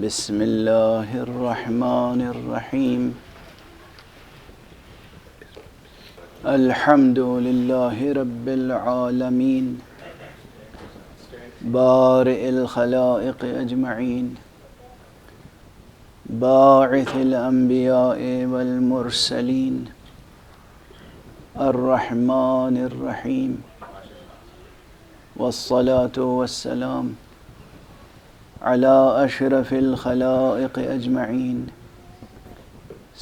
بسم الله الرحمن الرحيم. الحمد لله رب العالمين بارئ الخلائق أجمعين باعث الأنبياء والمرسلين الرحمن الرحيم، والصلاة والسلام على أشرف الخلائق أجمعين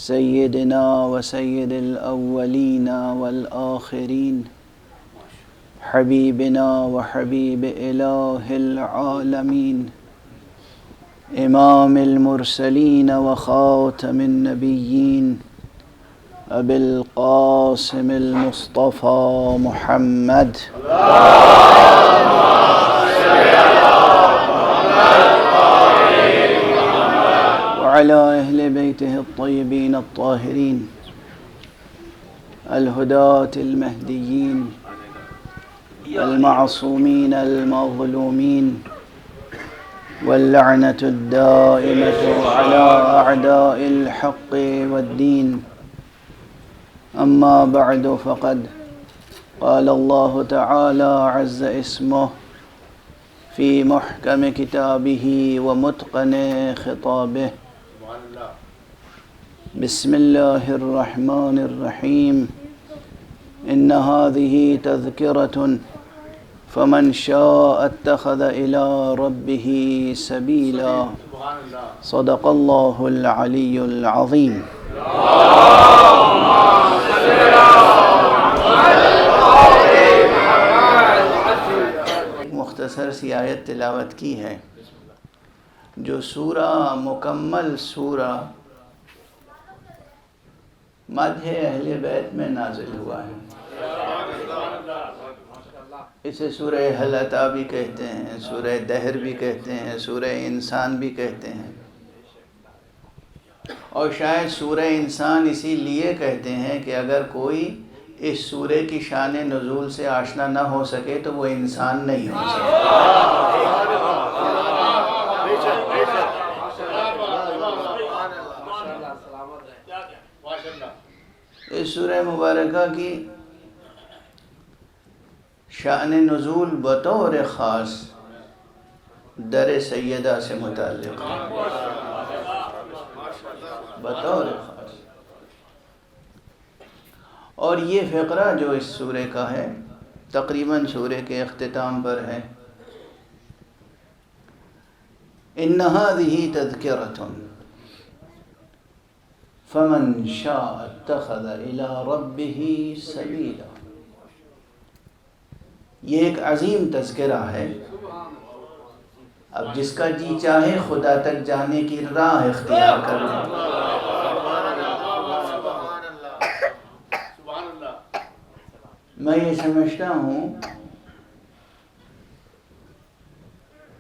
سيدنا وسيد الأولين والآخرين حبيبنا وحبيب إله العالمين إمام المرسلين وخاتم النبيين أبي القاسم المصطفى محمد وعلى أهل بيته الطيبين الطاهرين الهداة المهديين المعصومين المظلومين، واللعنة الدائمة على أعداء الحق والدين. أما بعد، فقد قال الله تعالى عز اسمه في محكم كتابه ومتقن خطابه: بسم الله الرحمن الرحيم. إن هذه تذكرة فمن شاء اتخذ إلى ربه سبيلا. صدق الله العلي العظيم. مختصر سی آیت تلاوت کی ہے جو سورہ مکمل سورہ مدح اہل بیت میں نازل ہوا ہے. اسے سورہ ہل اتی بھی کہتے ہیں، سورہ دہر بھی کہتے ہیں، سورہ انسان بھی کہتے ہیں، اور شاید سورہ انسان اسی لیے کہتے ہیں کہ اگر کوئی اس سورہ کی شان نزول سے آشنا نہ ہو سکے تو وہ انسان نہیں ہو سکے. اس سورہ مبارکہ کی شان نزول بطور خاص در سیدہ سے متعلق ہے، بطور خاص. اور یہ فقرہ جو اس سورہ کا ہے تقریباً سورہ کے اختتام پر ہے. ان هذه تذکرۃ فمن شاء اتخذ الى ربه سبیلا. یہ ایک عظیم تذکرہ ہے. اب جس کا جی چاہے خدا تک جانے کی راہ اختیار کر لے. میں یہ سمجھتا ہوں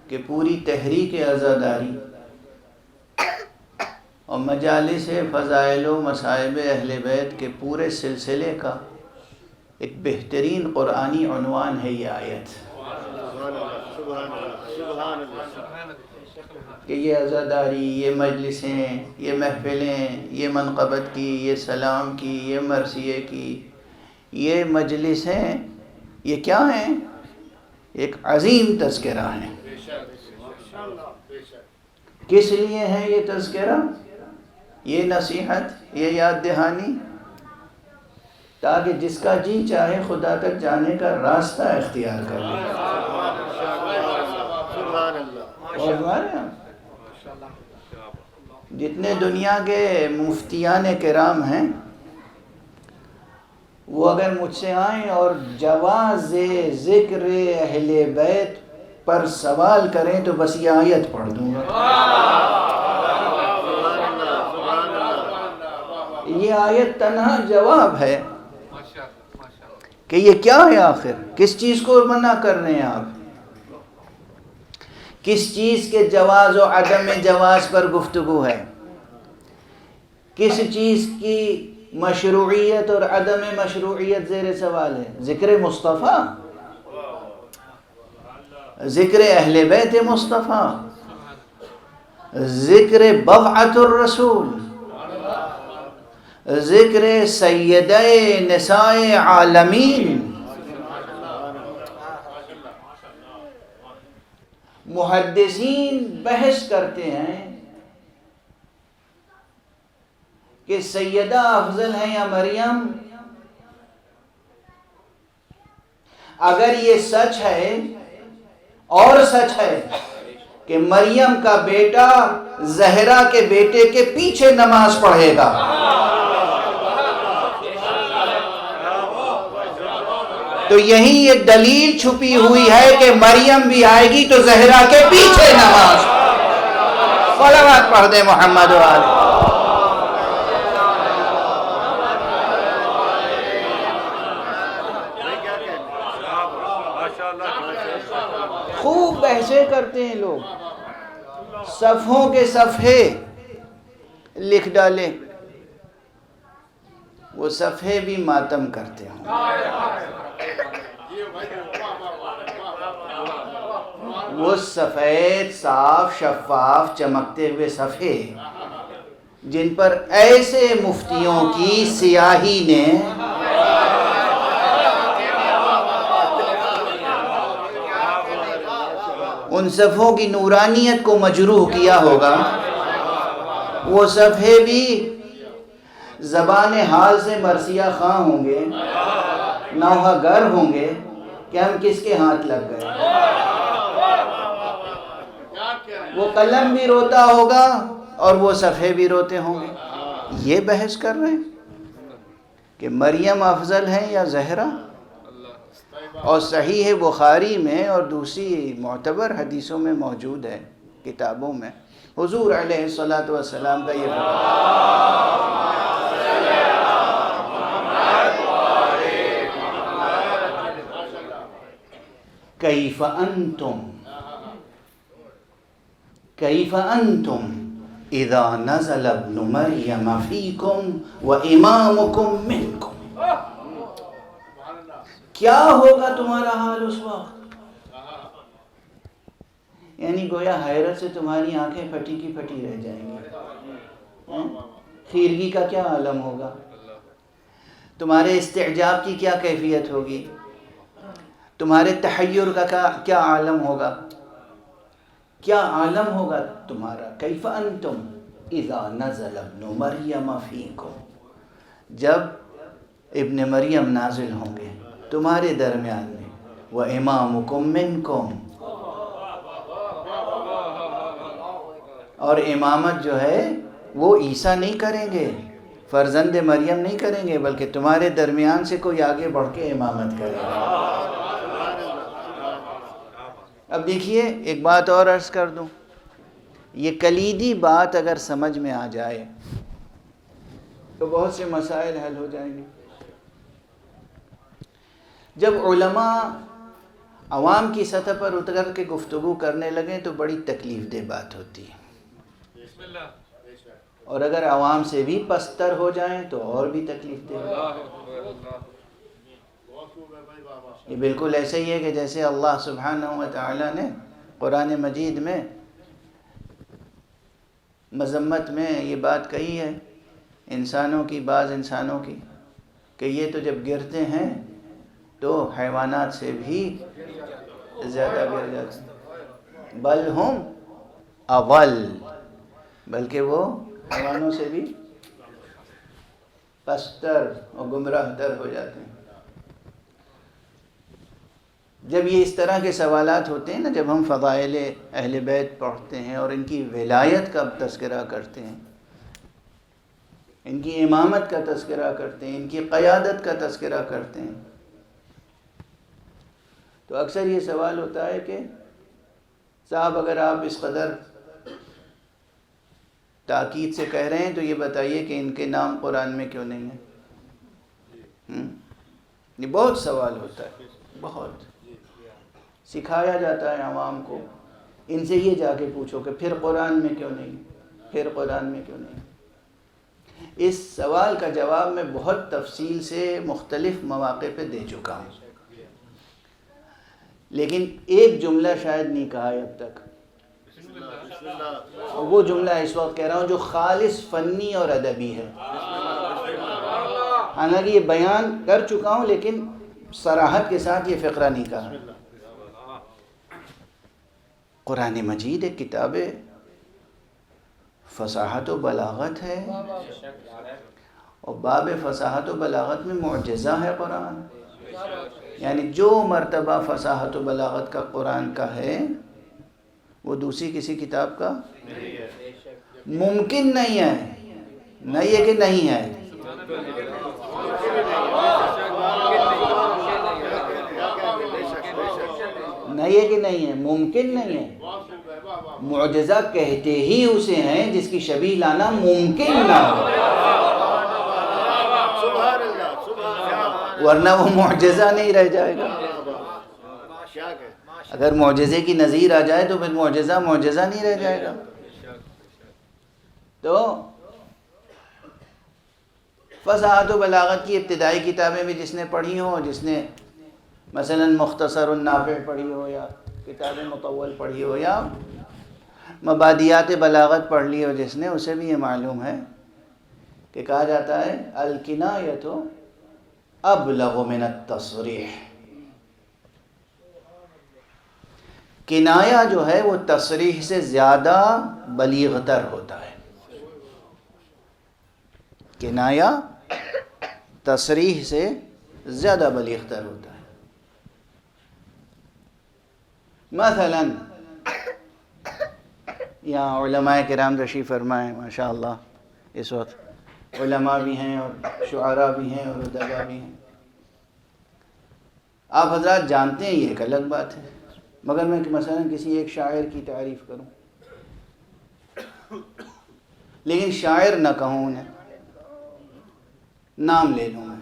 کہ پوری تحریک عزاداری اور مجالس فضائل و مصائب اہل بیت کے پورے سلسلے کا ایک بہترین قرآنی عنوان ہے یہ آیت، کہ یہ عزاداری، یہ مجلسیں، یہ محفلیں، یہ منقبت کی، یہ سلام کی، یہ مرثیے کی، یہ مجلسیں، یہ کیا ہیں؟ ایک عظیم تذکرہ ہیں. کس لیے ہے یہ تذکرہ، یہ نصیحت، یہ یاد دہانی؟ تاکہ جس کا جی چاہے خدا تک جانے کا راستہ اختیار کر لے. جتنے دنیا کے مفتیان کرام ہیں وہ اگر مجھ سے آئیں اور جواز ذکر اہل بیت پر سوال کریں تو بس یہ آیت پڑھ دوں گا. یہ آیت تنہا جواب ہے کہ یہ کیا ہے، آخر کس چیز کو منع کر رہے ہیں آپ، کس چیز کے جواز و عدم جواز پر گفتگو ہے، کس چیز کی مشروعیت اور عدم مشروعیت زیر سوال ہے. ذکر مصطفیٰ، ذکر اہل بیت مصطفیٰ. ذکر بضعۃ الرسول، ذکر سیدہ نساء عالمین۔ محدثین بحث کرتے ہیں کہ سیدہ افضل ہیں یا مریم؟ اگر یہ سچ ہے اور سچ ہے کہ مریم کا بیٹا زہرا کے بیٹے کے پیچھے نماز پڑھے گا، تو یہی ایک دلیل چھپی ہوئی ہے کہ مریم بھی آئے گی تو زہرا کے پیچھے نماز۔ صلوات پڑھ دے محمد والے۔ خوب بحثیں کرتے ہیں لوگ، صفحوں کے صفحے لکھ ڈالے، وہ صفحے بھی ماتم کرتے ہوں۔ وہ سفید صاف شفاف چمکتے ہوئے صفحے جن پر ایسے مفتیوں کی سیاہی نے ان صفحوں کی نورانیت کو مجروح کیا ہوگا، وہ صفحے بھی زبان حال سے مرثیہ خواں ہوں گے، نوحہ گر ہوں گے کہ ہم کس کے ہاتھ لگ گئے۔ وہ قلم بھی روتا ہوگا اور وہ صفحے بھی روتے ہوں گے۔ یہ بحث کر رہے ہیں کہ مریم افضل ہیں یا زہرا؟ اور صحیح بخاری میں اور دوسری معتبر حدیثوں میں موجود ہے، کتابوں میں، حضور علیہ الصلوۃ والسلام کا یہ کیف انتم اذا نزل ابن مریم فیکم و امامکم منکم۔ کیا ہوگا تمہارا حال اس وقت؟ یعنی گویا حیرت سے تمہاری آنکھیں پھٹی کی پھٹی رہ جائیں گی۔ خیرگی کا کیا عالم ہوگا؟ تمہارے استعجاب کی کیا کیفیت ہوگی؟ تمہارے تحیر کا کیا عالم ہوگا؟ کیا عالم ہوگا تمہارا؟ کیف انتم اذا نزل ابن مریم فیکم، جب ابن مریم نازل ہوں گے تمہارے درمیان میں، وَإِمَامُكُم مِّنكُم، اور امامت جو ہے وہ عیسیٰ نہیں کریں گے، فرزند مریم نہیں کریں گے، بلکہ تمہارے درمیان سے کوئی آگے بڑھ کے امامت کرے گا۔ اب دیکھیے ایک بات اور عرض کر دوں، یہ کلیدی بات اگر سمجھ میں آ جائے تو بہت سے مسائل حل ہو جائیں گے۔ جب علماء عوام کی سطح پر اتر کے گفتگو کرنے لگیں تو بڑی تکلیف دہ بات ہوتی ہے، اور اگر عوام سے بھی پستر ہو جائیں تو اور بھی تکلیف دہ ہوتی ہے۔ یہ بالکل ایسا ہی ہے کہ جیسے اللہ سبحانہ و تعالی نے قرآن مجید میں مذمت میں یہ بات کہی ہے انسانوں کی، بعض انسانوں کی، کہ یہ تو جب گرتے ہیں تو حیوانات سے بھی زیادہ گر جاتے ہیں، بل ہم اول، بلکہ وہ حیوانوں سے بھی پستر اور گمراہ تر ہو جاتے ہیں۔ جب یہ اس طرح کے سوالات ہوتے ہیں نا، جب ہم فضائل اہل بیت پڑھتے ہیں اور ان کی ولایت کا تذکرہ کرتے ہیں، ان کی امامت کا تذکرہ کرتے ہیں، ان کی قیادت کا تذکرہ کرتے ہیں، تو اکثر یہ سوال ہوتا ہے کہ صاحب اگر آپ اس قدر تاکید سے کہہ رہے ہیں تو یہ بتائیے کہ ان کے نام قرآن میں کیوں نہیں ہیں؟ یہ بہت سوال ہوتا ہے، بہت سکھایا جاتا ہے عوام کو، ان سے یہ جا کے پوچھو کہ پھر قرآن میں کیوں نہیں، پھر قرآن میں کیوں نہیں۔ اس سوال کا جواب میں بہت تفصیل سے مختلف مواقع پہ دے چکا ہوں، لیکن ایک جملہ شاید نہیں کہا ہے اب تک وہ جملہ اس وقت کہہ رہا ہوں جو خالص فنی اور ادبی ہے، حالانکہ یہ بیان کر چکا ہوں لیکن صراحت کے ساتھ یہ فقرہ نہیں کہا۔ قرآن مجید ایک کتاب فصاحت و بلاغت ہے، اور باب فصاحت و بلاغت میں معجزہ ہے قرآن، یعنی جو مرتبہ فصاحت و بلاغت کا قرآن کا ہے وہ دوسری کسی کتاب کا ممکن نہیں ہے، نہیں ہے کہ نہیں ہے، نہیں ہے کہ نہیں ہے، ممکن نہیں ہے۔ معجزہ کہتے ہی اسے ہیں جس کی شبیہ لانا ممکن نہ ہو، ورنہ وہ معجزہ نہیں رہ جائے گا۔ اگر معجزے کی نظیر آ جائے تو پھر معجزہ نہیں رہ جائے گا۔ تو فصاحت و بلاغت کی ابتدائی کتابیں بھی جس نے پڑھی ہوں، جس نے مثلا مختصر النافع پڑھی ہو یا کتاب مطول پڑھی ہو یا مبادیات بلاغت پڑھ لی ہو جس نے، اسے بھی یہ معلوم ہے کہ کہا جاتا ہے الکنایۃ ابلغ من التصریح، کنایہ جو ہے وہ تصریح سے زیادہ بلیغ تر ہوتا ہے۔ کنایہ تصریح سے زیادہ بلیغ تر ہوتا ہے۔ مثلا یہاں علماء کرام تشریف فرمائیں، ماشاء اللہ اس وقت علماء بھی ہیں اور شعراء بھی ہیں اور ادباء بھی ہیں۔ آپ حضرات جانتے ہیں یہ ایک الگ بات ہے، مگر میں مثلا کسی ایک شاعر کی تعریف کروں لیکن شاعر نہ کہوں انہیں، نام لے لوں میں،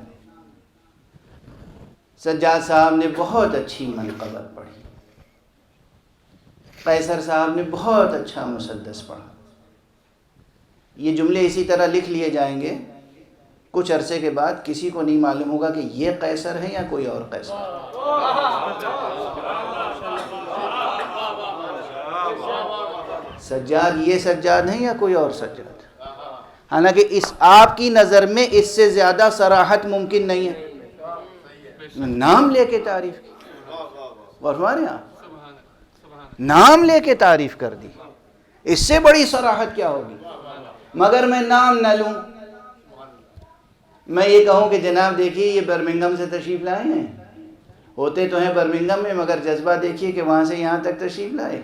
سجاد صاحب نے بہت اچھی منقبت پڑھی، قیصر صاحب نے بہت اچھا مسدس پڑھا، یہ جملے اسی طرح لکھ لیے جائیں گے، کچھ عرصے کے بعد کسی کو نہیں معلوم ہوگا کہ یہ قیصر ہے یا کوئی اور قیصر ہے۔ سجاد یہ سجاد ہے یا کوئی اور سجاد، حالانکہ اس آپ کی نظر میں اس سے زیادہ صراحت ممکن نہیں ہے۔ نام لے کے تعریف کی، اور ہمارے یہاں نام لے کے تعریف کر دی، اس سے بڑی صراحت کیا ہوگی؟ مگر میں نام نہ لوں، میں یہ کہوں کہ جناب دیکھیے یہ برمنگھم سے تشریف لائے ہیں، ہوتے تو ہیں برمنگھم میں مگر جذبہ دیکھیے کہ وہاں سے یہاں تک تشریف لائے،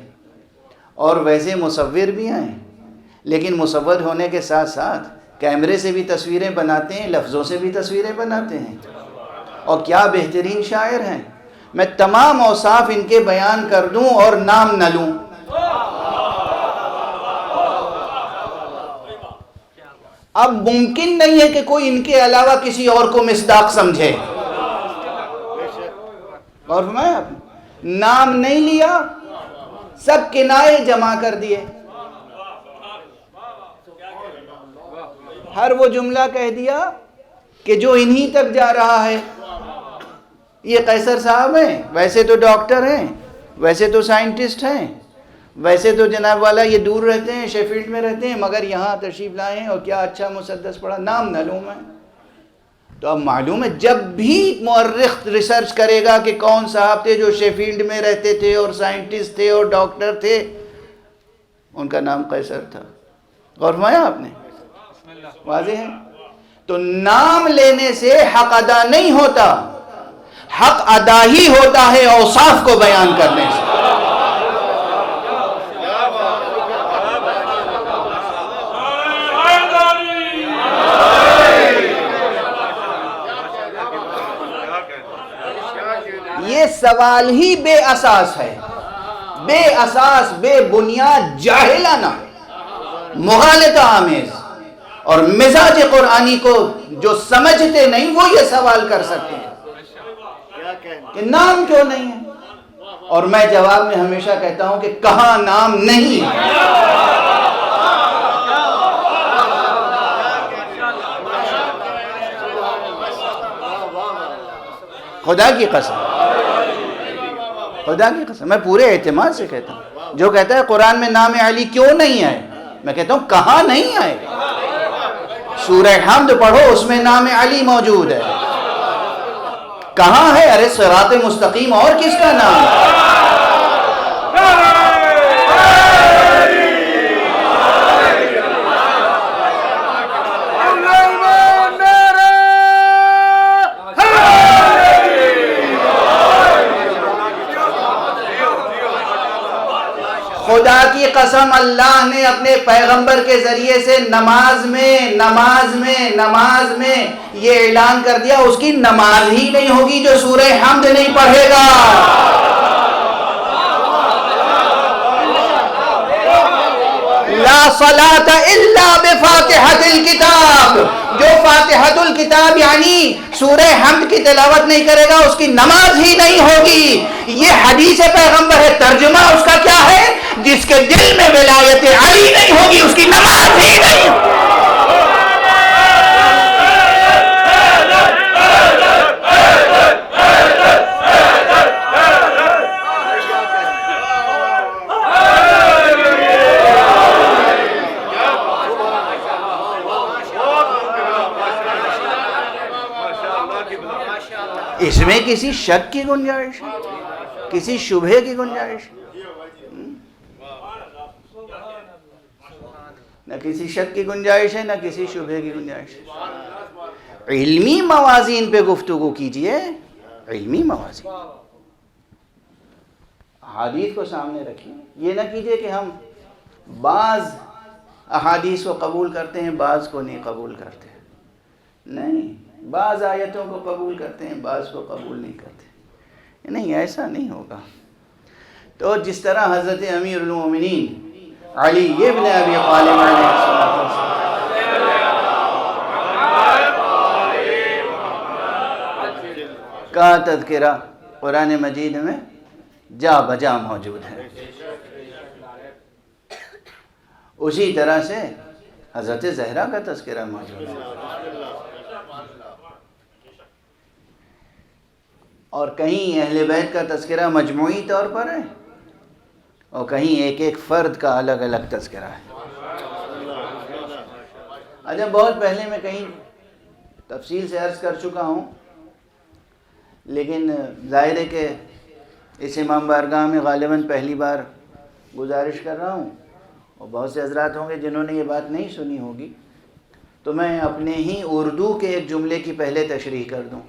اور ویسے مصور بھی ہیں، لیکن مصور ہونے کے ساتھ ساتھ کیمرے سے بھی تصویریں بناتے ہیں، لفظوں سے بھی تصویریں بناتے ہیں، اور کیا بہترین شاعر ہیں۔ میں تمام اوصاف ان کے بیان کر دوں اور نام نہ لوں، اب ممکن نہیں ہے کہ کوئی ان کے علاوہ کسی اور کو مصداق سمجھے۔ اور میں نام نہیں لیا، سب کنائے جمع کر دیے، ہر وہ جملہ کہہ دیا کہ جو انہی تک جا رہا ہے۔ یہ قیصر صاحب ہیں، ویسے تو ڈاکٹر ہیں، ویسے تو سائنٹسٹ ہیں، ویسے تو جناب والا یہ دور رہتے ہیں، شیفیلڈ میں رہتے ہیں، مگر یہاں تشریف لائے ہیں اور کیا اچھا مسدس پڑھا، نام نہ لوں میں۔ تو اب معلوم ہے جب بھی مورخ ریسرچ کرے گا کہ کون صاحب تھے جو شیفیلڈ میں رہتے تھے اور سائنٹسٹ تھے اور ڈاکٹر تھے، ان کا نام قیصر تھا۔ غور فرمایا آپ نے؟ واضح ہے؟ تو نام لینے سے حق ادا نہیں ہوتا، حق ادا ہی ہوتا ہے اوصاف کو بیان کرنے سے۔ یہ سوال ہی بے اساس ہے، بے اساس، بے بنیاد، جاہلانہ، مغالطہ آمیز، اور مزاج قرآنی کو جو سمجھتے نہیں وہ یہ سوال کر سکتے ہیں کہ نام کیوں نہیں ہے؟ اور میں جواب میں ہمیشہ کہتا ہوں کہ کہاں نام نہیں ہے۔ خدا کی قسم، خدا کی قسم، میں پورے اعتماد سے کہتا ہوں جو کہتا ہے قرآن میں نام علی کیوں نہیں آئے، میں کہتا ہوں کہاں نہیں آئے؟ سورہ حمد پڑھو، اس میں نام علی موجود ہے. کہاں ہے؟ ارے صراط مستقیم اور کس کا نام ہے؟ خدا کی قسم، اللہ نے اپنے پیغمبر کے ذریعے سے نماز میں یہ اعلان کر دیا اس کی نماز ہی نہیں ہوگی جو سورہ حمد نہیں پڑھے گا. لا صلاۃ الا بفاتحۃ الکتاب، جو فاتحۃ الکتاب یعنی سورہ حمد کی تلاوت نہیں کرے گا اس کی نماز ہی نہیں ہوگی. یہ حدیث پیغمبر ہے، ترجمہ اس کا کیا ہے؟ جس کے دل میں ولایت علی نہیں ہوگی اس کی نماز ہی نہیں ہوگی. اس میں کسی شک کی گنجائش ہے؟ کسی شبہے کی گنجائش ہے؟ نہ کسی شک کی گنجائش ہے، نہ کسی شبہے کی گنجائش ہے. علمی موازین پہ گفتگو کیجئے، علمی موازین. احادیث کو سامنے رکھیں. یہ نہ کیجئے کہ ہم بعض احادیث کو قبول کرتے ہیں، بعض کو نہیں قبول کرتے. نہیں، بعض آیتوں کو قبول کرتے ہیں، بعض کو قبول نہیں کرتے. نہیں، ایسا نہیں ہوگا. تو جس طرح حضرت امیر المومنین علی ابن ابی طالب علیہ السلام کا تذکرہ قرآن مجید میں جا بجا موجود ہے، اسی طرح سے حضرت زہرا کا تذکرہ موجود ہے. اور کہیں اہل بیت کا تذکرہ مجموعی طور پر ہے اور کہیں ایک ایک فرد کا الگ الگ تذکرہ ہے. اچھا، بہت پہلے میں کہیں تفصیل سے عرض کر چکا ہوں، لیکن ظاہر ہے کہ اس امام بارگاہ میں غالباً پہلی بار گزارش کر رہا ہوں، اور بہت سے حضرات ہوں گے جنہوں نے یہ بات نہیں سنی ہوگی، تو میں اپنے ہی اردو کے ایک جملے کی پہلے تشریح کر دوں،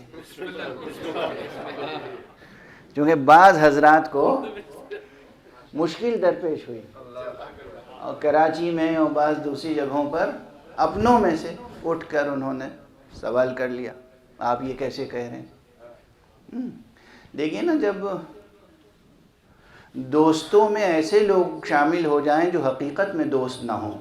کیونکہ بعض حضرات کو مشکل درپیش ہوئی اور کراچی میں اور بعض دوسری جگہوں پر اپنوں میں سے اٹھ کر انہوں نے سوال کر لیا، آپ یہ کیسے کہہ رہے ہیں؟ دیکھیے نا، جب دوستوں میں ایسے لوگ شامل ہو جائیں جو حقیقت میں دوست نہ ہوں،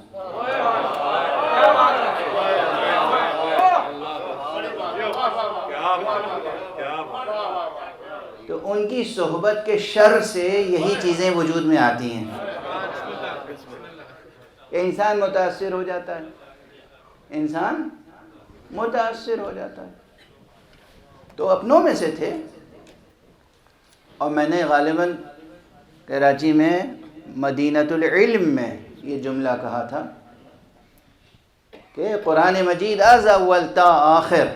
تو ان کی صحبت کے شر سے یہی چیزیں وجود میں آتی ہیں کہ انسان متاثر ہو جاتا ہے، انسان متاثر ہو جاتا ہے. تو اپنوں میں سے تھے، اور میں نے غالباً کراچی میں مدینۃ العلم میں یہ جملہ کہا تھا کہ قرآن مجید از اول تا آخر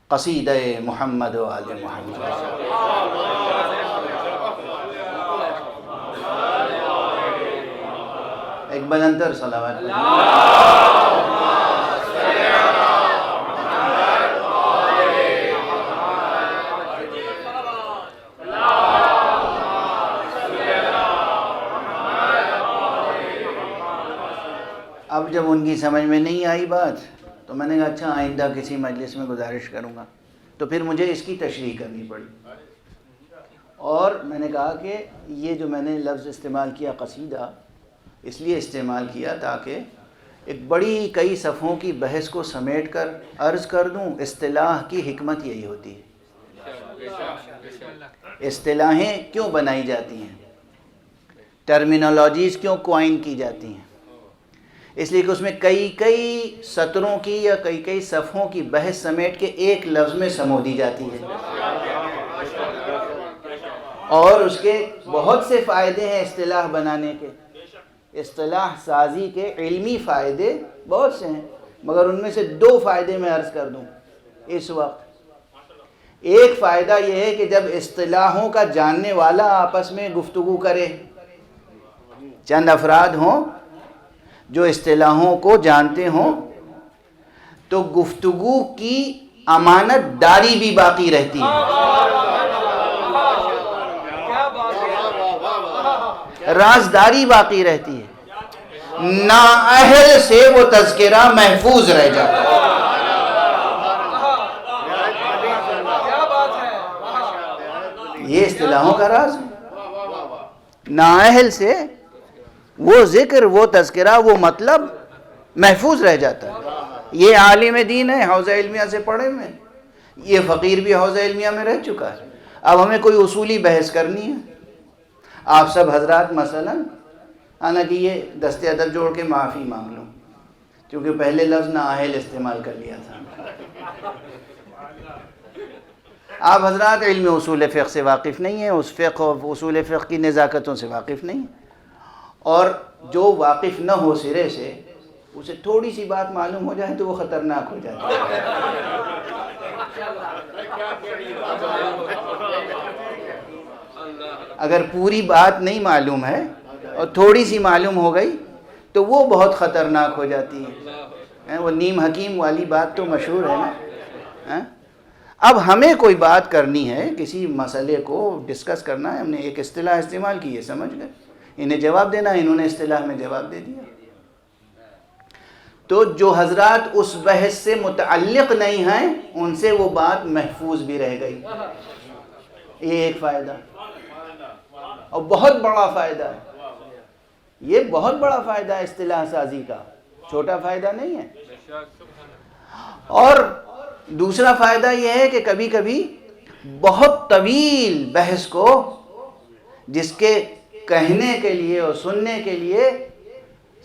قصیدہ محمد و آل محمد. ایک بلندر صلوات. اب جب ان کی سمجھ میں نہیں آئی بات تو میں نے کہا اچھا آئندہ کسی مجلس میں گزارش کروں گا، تو پھر مجھے اس کی تشریح کرنی پڑی. اور میں نے کہا کہ یہ جو میں نے لفظ استعمال کیا قصیدہ، اس لیے استعمال کیا تاکہ ایک بڑی کئی صفحوں کی بحث کو سمیٹ کر عرض کر دوں. اصطلاح کی حکمت یہی ہوتی ہے. اصطلاحیں کیوں بنائی جاتی ہیں، ٹرمینالوجیز کیوں کوائن کی جاتی ہیں؟ اس لیے کہ اس میں کئی سطروں کی یا کئی صفحوں کی بحث سمیٹ کے ایک لفظ میں سمو دی جاتی ہے. اور اس کے بہت سے فائدے ہیں اصطلاح بنانے کے، اصطلاح سازی کے علمی فائدے بہت سے ہیں، مگر ان میں سے 2 فائدے میں عرض کر دوں اس وقت۔ ایک فائدہ یہ ہے کہ جب اصطلاحوں کا جاننے والا آپس میں گفتگو کرے، چند افراد ہوں جو اصطلاحوں کو جانتے ہوں، تو گفتگو کی امانت داری بھی باقی رہتی ہے، رازداری باقی رہتی ہے، نااہل سے وہ تذکرہ محفوظ رہ جاتا ہے۔ یہ اصطلاحوں کا راز ہے، نااہل سے وہ ذکر، وہ تذکرہ، وہ مطلب محفوظ رہ جاتا ہے۔ یہ عالم دین ہے، حوزہ علمیہ سے پڑھے ہوئے، یہ فقیر بھی حوزہ علمیہ میں رہ چکا ہے۔ اب ہمیں کوئی اصولی بحث کرنی ہے، آپ سب حضرات مثلا، حالانکہ یہ دست ادب جوڑ کے معافی مانگ لوں کیونکہ پہلے لفظ نااہل استعمال کر لیا تھا۔ آپ حضرات علم اصول فقہ سے واقف نہیں ہیں، اس فقہ و اصول فقہ کی نزاکتوں سے واقف نہیں ہیں، اور جو واقف نہ ہو سرے سے، اسے تھوڑی سی بات معلوم ہو جائے تو وہ خطرناک ہو جاتی ہے۔ اگر پوری بات نہیں معلوم ہے اور تھوڑی سی معلوم ہو گئی تو وہ بہت خطرناک ہو جاتی ہے۔ وہ نیم حکیم والی بات تو مشہور ہے نا۔ اب ہمیں کوئی بات کرنی ہے، کسی مسئلے کو ڈسکس کرنا ہے، ہم نے ایک اصطلاح استعمال کی ہے، سمجھ گئے، انہیں جواب دینا ہے، انہوں نے اصطلاح میں جواب دے دیا۔ تو جو حضرات اس بحث سے متعلق نہیں ہیں ان سے وہ بات محفوظ بھی رہ گئی، یہ ایک فائدہ، اور بہت بڑا فائدہ ہے، یہ بہت بڑا فائدہ ہے اصطلاح سازی کا، چھوٹا فائدہ نہیں ہے۔ اور دوسرا فائدہ یہ ہے کہ کبھی کبھی بہت طویل بحث کو، جس کے کہنے کے لیے اور سننے کے لیے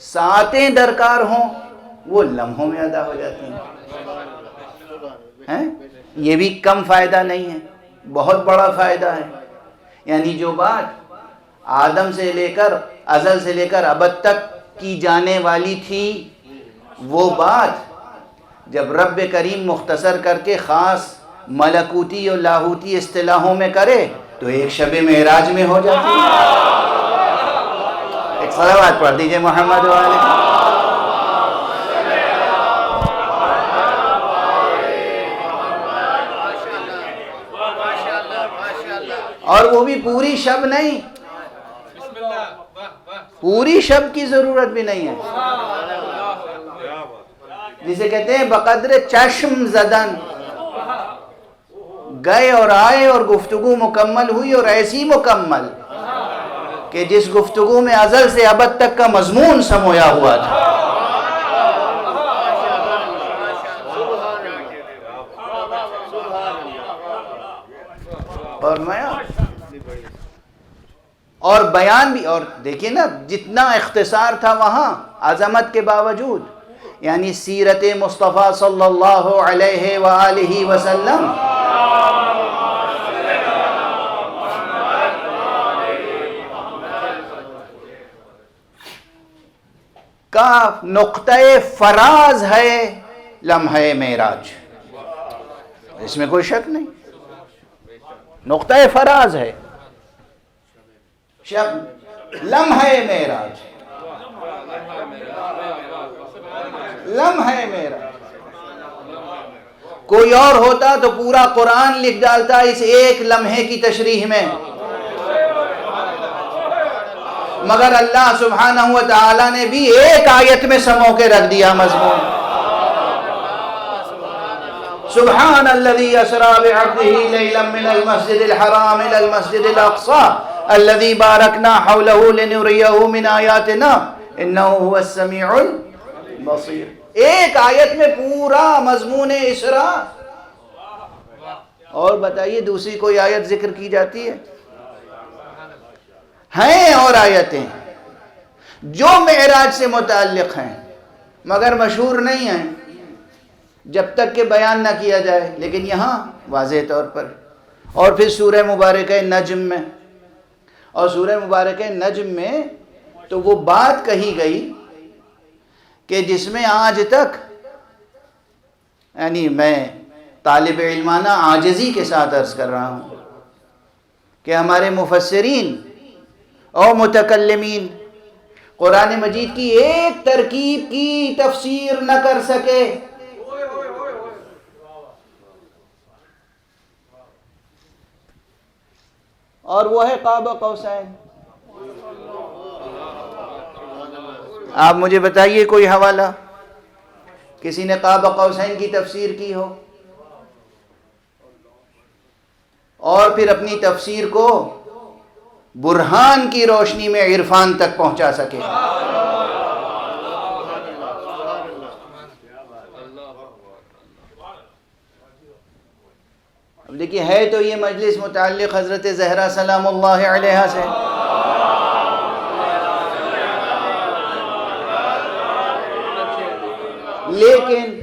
ساعتیں درکار ہوں، وہ لمحوں میں ادا ہو جاتی ہیں۔ یہ بھی کم فائدہ نہیں ہے، بہت بڑا فائدہ ہے۔ یعنی جو بات آدم سے لے کر، ازل سے لے کر ابد تک کی جانے والی تھی، وہ بات جب رب کریم مختصر کر کے خاص ملکوتی اور لاہوتی اصطلاحوں میں کرے تو ایک شب معراج میں ہو جاتی ہے۔ ایک صلوات پڑھ دیجئے محمد و علیہ۔ اور وہ بھی پوری شب نہیں، پوری شب کی ضرورت بھی نہیں ہے، جسے کہتے ہیں بقدر چشم زدن، گئے اور آئے اور گفتگو مکمل ہوئی، اور ایسی مکمل کہ جس گفتگو میں ازل سے ابد تک کا مضمون سمویا ہوا تھا۔ اور بیان بھی، اور دیکھیں نا جتنا اختصار تھا وہاں عظمت کے باوجود، یعنی سیرت مصطفیٰ صلی اللہ علیہ وآلہ وسلم کا نقطہ فراز ہے لمحہ معراج، اس میں کوئی شک نہیں، نقطہ فراز ہے شب لمحہ معراج، لمحہ معراج۔ کوئی اور ہوتا تو پورا قرآن لکھ ڈالتا اس ایک لمحے کی تشریح میں، مگر اللہ سبحانہ و تعالی نے بھی ایک آیت میں سمو کے رکھ دیا مضمون۔ سبحان الذي اسرى بعبده ليلا من المسجد الحرام الى المسجد الاقصى الذي باركنا حوله لنريه من آياتنا انه هو السميع البصير۔ ایک آیت میں پورا مضمون اسراء۔ اور بتائیے دوسری کوئی آیت ذکر کی جاتی ہے؟ ہیں اور آیتیں جو معراج سے متعلق ہیں مگر مشہور نہیں ہیں جب تک کہ بیان نہ کیا جائے، لیکن یہاں واضح طور پر۔ اور پھر سورہ مبارکہ نجم میں اور سورہ مبارک نجم میں تو وہ بات کہی گئی کہ جس میں آج تک، یعنی میں طالب علمانہ عاجزی کے ساتھ عرض کر رہا ہوں کہ ہمارے مفسرین اور متکلمین قرآن مجید کی ایک ترکیب کی تفسیر نہ کر سکے. اور وہ ہے قاب قوسین. آپ مجھے بتائیے کوئی حوالہ کسی نے قاب قوسین کی تفسیر کی ہو اور پھر اپنی تفسیر کو برہان کی روشنی میں عرفان تک پہنچا سکے. اب دیکھیے ہے تو یہ مجلس متعلق حضرت زہرا سلام اللہ علیہا سے، لیکن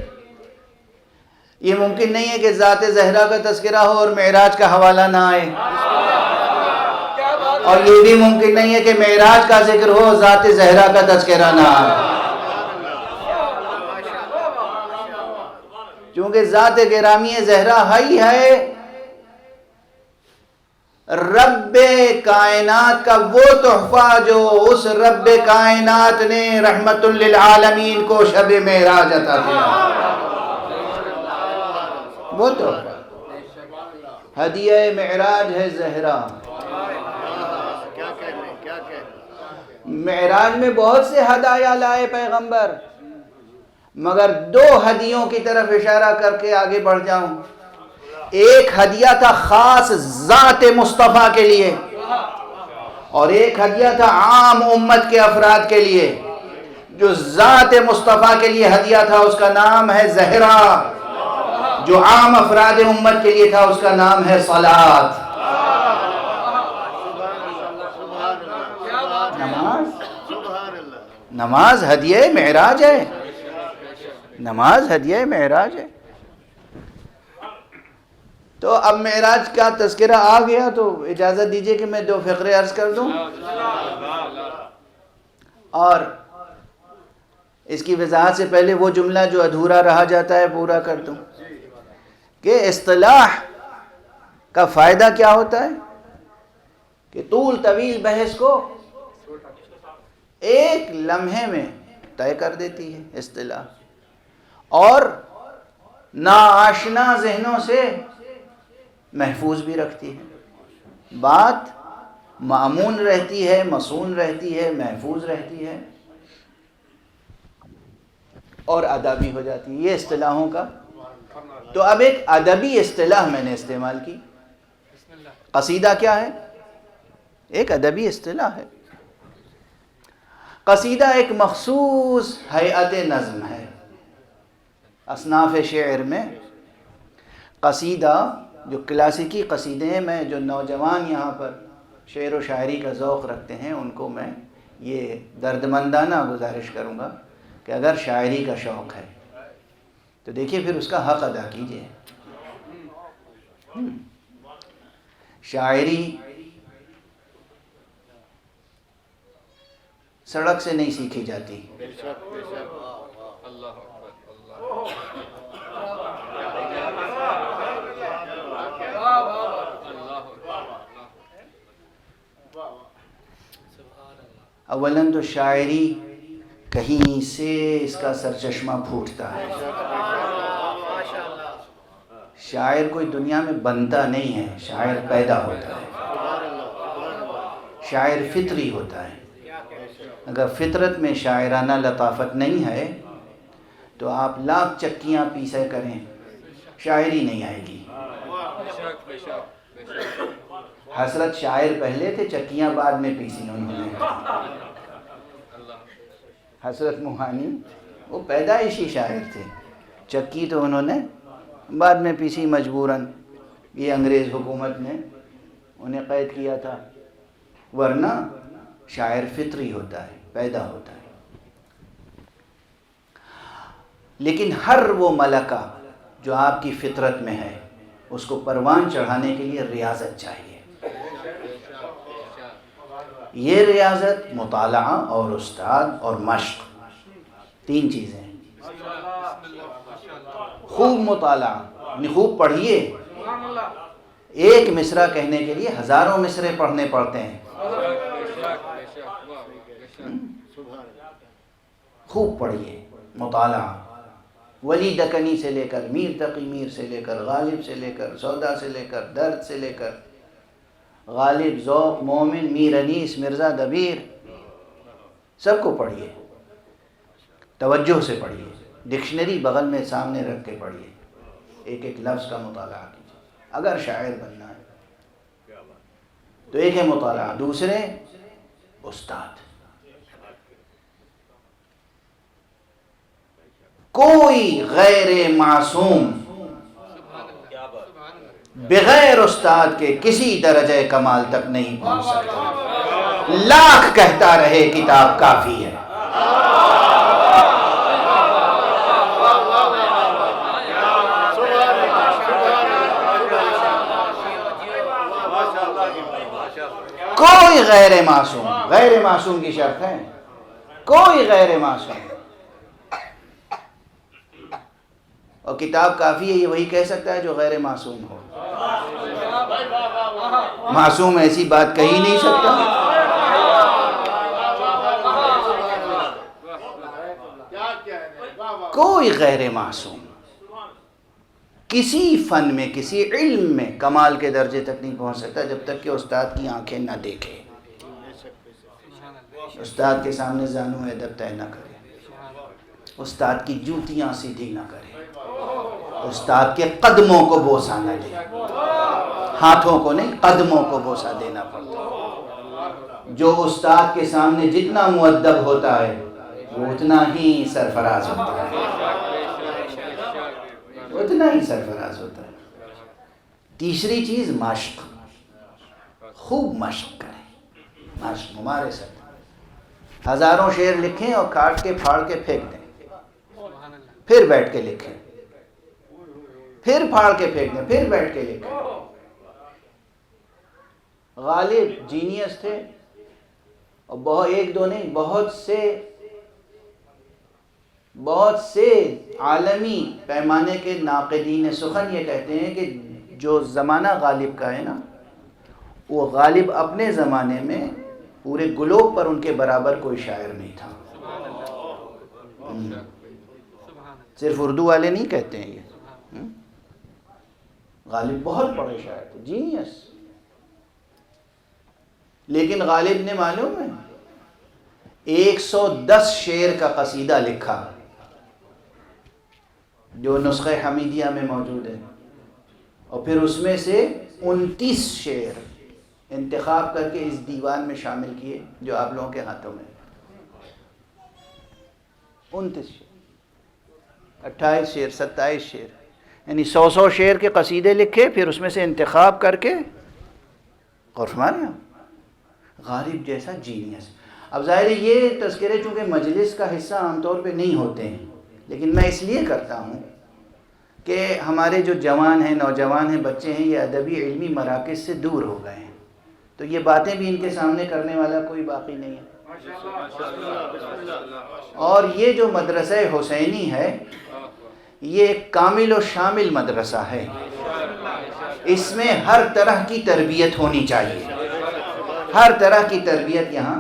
یہ ممکن نہیں ہے کہ ذات زہرا کا تذکرہ ہو اور معراج کا حوالہ نہ آئے، اور یہ بھی ممکن نہیں ہے کہ معراج کا ذکر ہو ذات زہرا کا تذکرہ نہ آئے. چونکہ ذات گرامی زہرا ہی ہے رب کائنات کا وہ تحفہ جو اس رب کائنات نے رحمت للعالمین کو شب معراج عطا کیا. وہ تحفہ ہدیہ معراج ہے زہرا. معراج میں بہت سے ہدایا لائے پیغمبر، مگر دو ہدیوں کی طرف اشارہ کر کے آگے بڑھ جاؤں. ایک ہدیہ تھا خاص ذات مصطفیٰ کے لیے، اور ایک ہدیہ تھا عام امت کے افراد کے لیے. جو ذات مصطفیٰ کے لیے ہدیہ تھا اس کا نام ہے زہرا، جو عام افراد امت کے لیے تھا اس کا نام ہے صلاۃ. نماز ہدیہ معراج ہے، نماز ہدیہ معراج ہے. تو اب معراج کا تذکرہ آ گیا تو اجازت دیجئے کہ میں دو فقرے عرض کر دوں اور اس کی وضاحت سے پہلے وہ جملہ جو ادھورا رہا جاتا ہے پورا کر دوں کہ اصطلاح کا فائدہ کیا ہوتا ہے کہ طول طویل بحث کو ایک لمحے میں طے کر دیتی ہے اصطلاح، اور ناآشنا ذہنوں سے محفوظ بھی رکھتی ہے. بات مامون رہتی ہے، مصون رہتی ہے، محفوظ رہتی ہے اور ادا بھی ہو جاتی ہے. یہ اصطلاحوں کا. تو اب ایک ادبی اصطلاح میں نے استعمال کی. قصیدہ کیا ہے؟ ایک ادبی اصطلاح ہے. قصیدہ ایک مخصوص ہیئت نظم ہے. اصناف شعر میں قصیدہ جو کلاسیکی قصیدے ہیں، میں جو نوجوان یہاں پر شعر و شاعری کا ذوق رکھتے ہیں ان کو میں یہ دردمندانہ گزارش کروں گا کہ اگر شاعری کا شوق ہے تو دیکھیے پھر اس کا حق ادا کیجیے. شاعری سڑک سے نہیں سیکھی جاتی. اولاً تو شاعری کہیں سے اس کا سرچشمہ پھوٹتا ہے. شاعر کوئی دنیا میں بنتا نہیں ہے، شاعر پیدا ہوتا ہے. شاعر فطری ہوتا ہے. اگر فطرت میں شاعرانہ لطافت نہیں ہے تو آپ لاکھ چکیاں پیسے کریں شاعری نہیں آئے گی. حسرت شاعر پہلے تھے، چکیاں بعد میں پیسی انہوں نے. حسرت موہانی وہ پیدائشی شاعر تھے، چکی تو انہوں نے بعد میں پیسی مجبوراً. یہ انگریز حکومت نے انہیں قید کیا تھا، ورنہ شاعر فطری ہوتا ہے، پیدا ہوتا ہے. لیکن ہر وہ ملکہ جو آپ کی فطرت میں ہے اس کو پروان چڑھانے کے لیے ریاضت چاہیے. یہ ریاضت مطالعہ اور استاد اور مشق، تین چیزیں ہیں۔ خوب مطالعہ، یعنی خوب پڑھیے، ایک مصرع کہنے کے لیے ہزاروں مصرے پڑھنے پڑتے ہیں۔ خوب پڑھیے، مطالعہ، ولی دکنی سے لے کر میر تقی میر سے لے کر غالب سے لے کر سودا سے لے کر درد سے لے کر غالب، ذوق، مومن، میر انیس، مرزا دبیر، سب کو پڑھیے، توجہ سے پڑھیے، ڈکشنری بغل میں سامنے رکھ کے پڑھیے، ایک ایک لفظ کا مطالعہ کیجیے۔ اگر شاعر بننا ہے تو ایک ہے مطالعہ، دوسرے استاد۔ کوئی غیر معصوم بغیر استاد کے کسی درجہ کمال تک نہیں پہنچ سکتا، لاکھ کہتا رہے کتاب کافی ہے۔ کوئی غیر معصوم، غیر معصوم کی شرط ہے، کوئی غیر معصوم، اور کتاب کافی ہے یہ وہی کہہ سکتا ہے جو غیر معصوم ہو۔ معصوم ایسی بات کہی نہیں سکتا۔ کوئی غیر معصوم کسی فن میں، کسی علم میں کمال کے درجے تک نہیں پہنچ سکتا جب تک کہ استاد کی آنکھیں نہ دیکھے، استاد کے سامنے زانو ادب طے نہ کرے، استاد کی جوتیاں سیدھی نہ کرے، استاد کے قدموں کو بوسہ نہ دے، ہاتھوں کو نہیں قدموں کو بوسہ دینا پڑتا۔ جو استاد کے سامنے جتنا مؤدب ہوتا ہے وہ اتنا ہی سرفراز ہوتا ہے، اتنا ہی سرفراز ہوتا ہے۔ تیسری چیز مشق، خوب مشق کریں، مشق ممارست، ہزاروں شعر لکھیں اور کاٹ کے پھاڑ کے پھینک دیں، پھر بیٹھ کے لکھیں، پھر پھاڑ کے پھینک دیں، پھر بیٹھ کے لکھیں۔ غالب جینیس تھے، اور ایک دو نہیں، بہت سے عالمی پیمانے کے ناقدین سخن یہ کہتے ہیں کہ جو زمانہ غالب کا ہے نا، وہ غالب اپنے زمانے میں پورے گلوب پر ان کے برابر کوئی شاعر نہیں تھا۔ صرف اردو والے نہیں کہتے ہیں یہ، غالب بہت بڑے شاعر تھے، جینیس۔ لیکن غالب نے معلوم ہے 110 شعر کا قصیدہ لکھا جو نسخہ حمیدیہ میں موجود ہے، اور پھر اس میں سے 29 شعر انتخاب کر کے اس دیوان میں شامل کیے جو آپ لوگوں کے ہاتھوں میں، 29 شعر، 28 شعر، 27 شعر، یعنی 100 شعر کے قصیدے لکھے، پھر اس میں سے انتخاب کر کے، غور فرمائیں، غالب جیسا جینیس۔ اب ظاہر ہے یہ تذکرے چونکہ مجلس کا حصہ عام طور پہ نہیں ہوتے ہیں، لیکن میں اس لیے کرتا ہوں کہ ہمارے جو جوان ہیں، نوجوان ہیں، بچے ہیں، یہ ادبی علمی مراکز سے دور ہو گئے ہیں، تو یہ باتیں بھی ان کے سامنے کرنے والا کوئی باقی نہیں ہے۔ اور یہ جو مدرسہ حسینی ہے یہ ایک کامل و شامل مدرسہ ہے، اس میں ہر طرح کی تربیت ہونی چاہیے، ہر طرح کی تربیت یہاں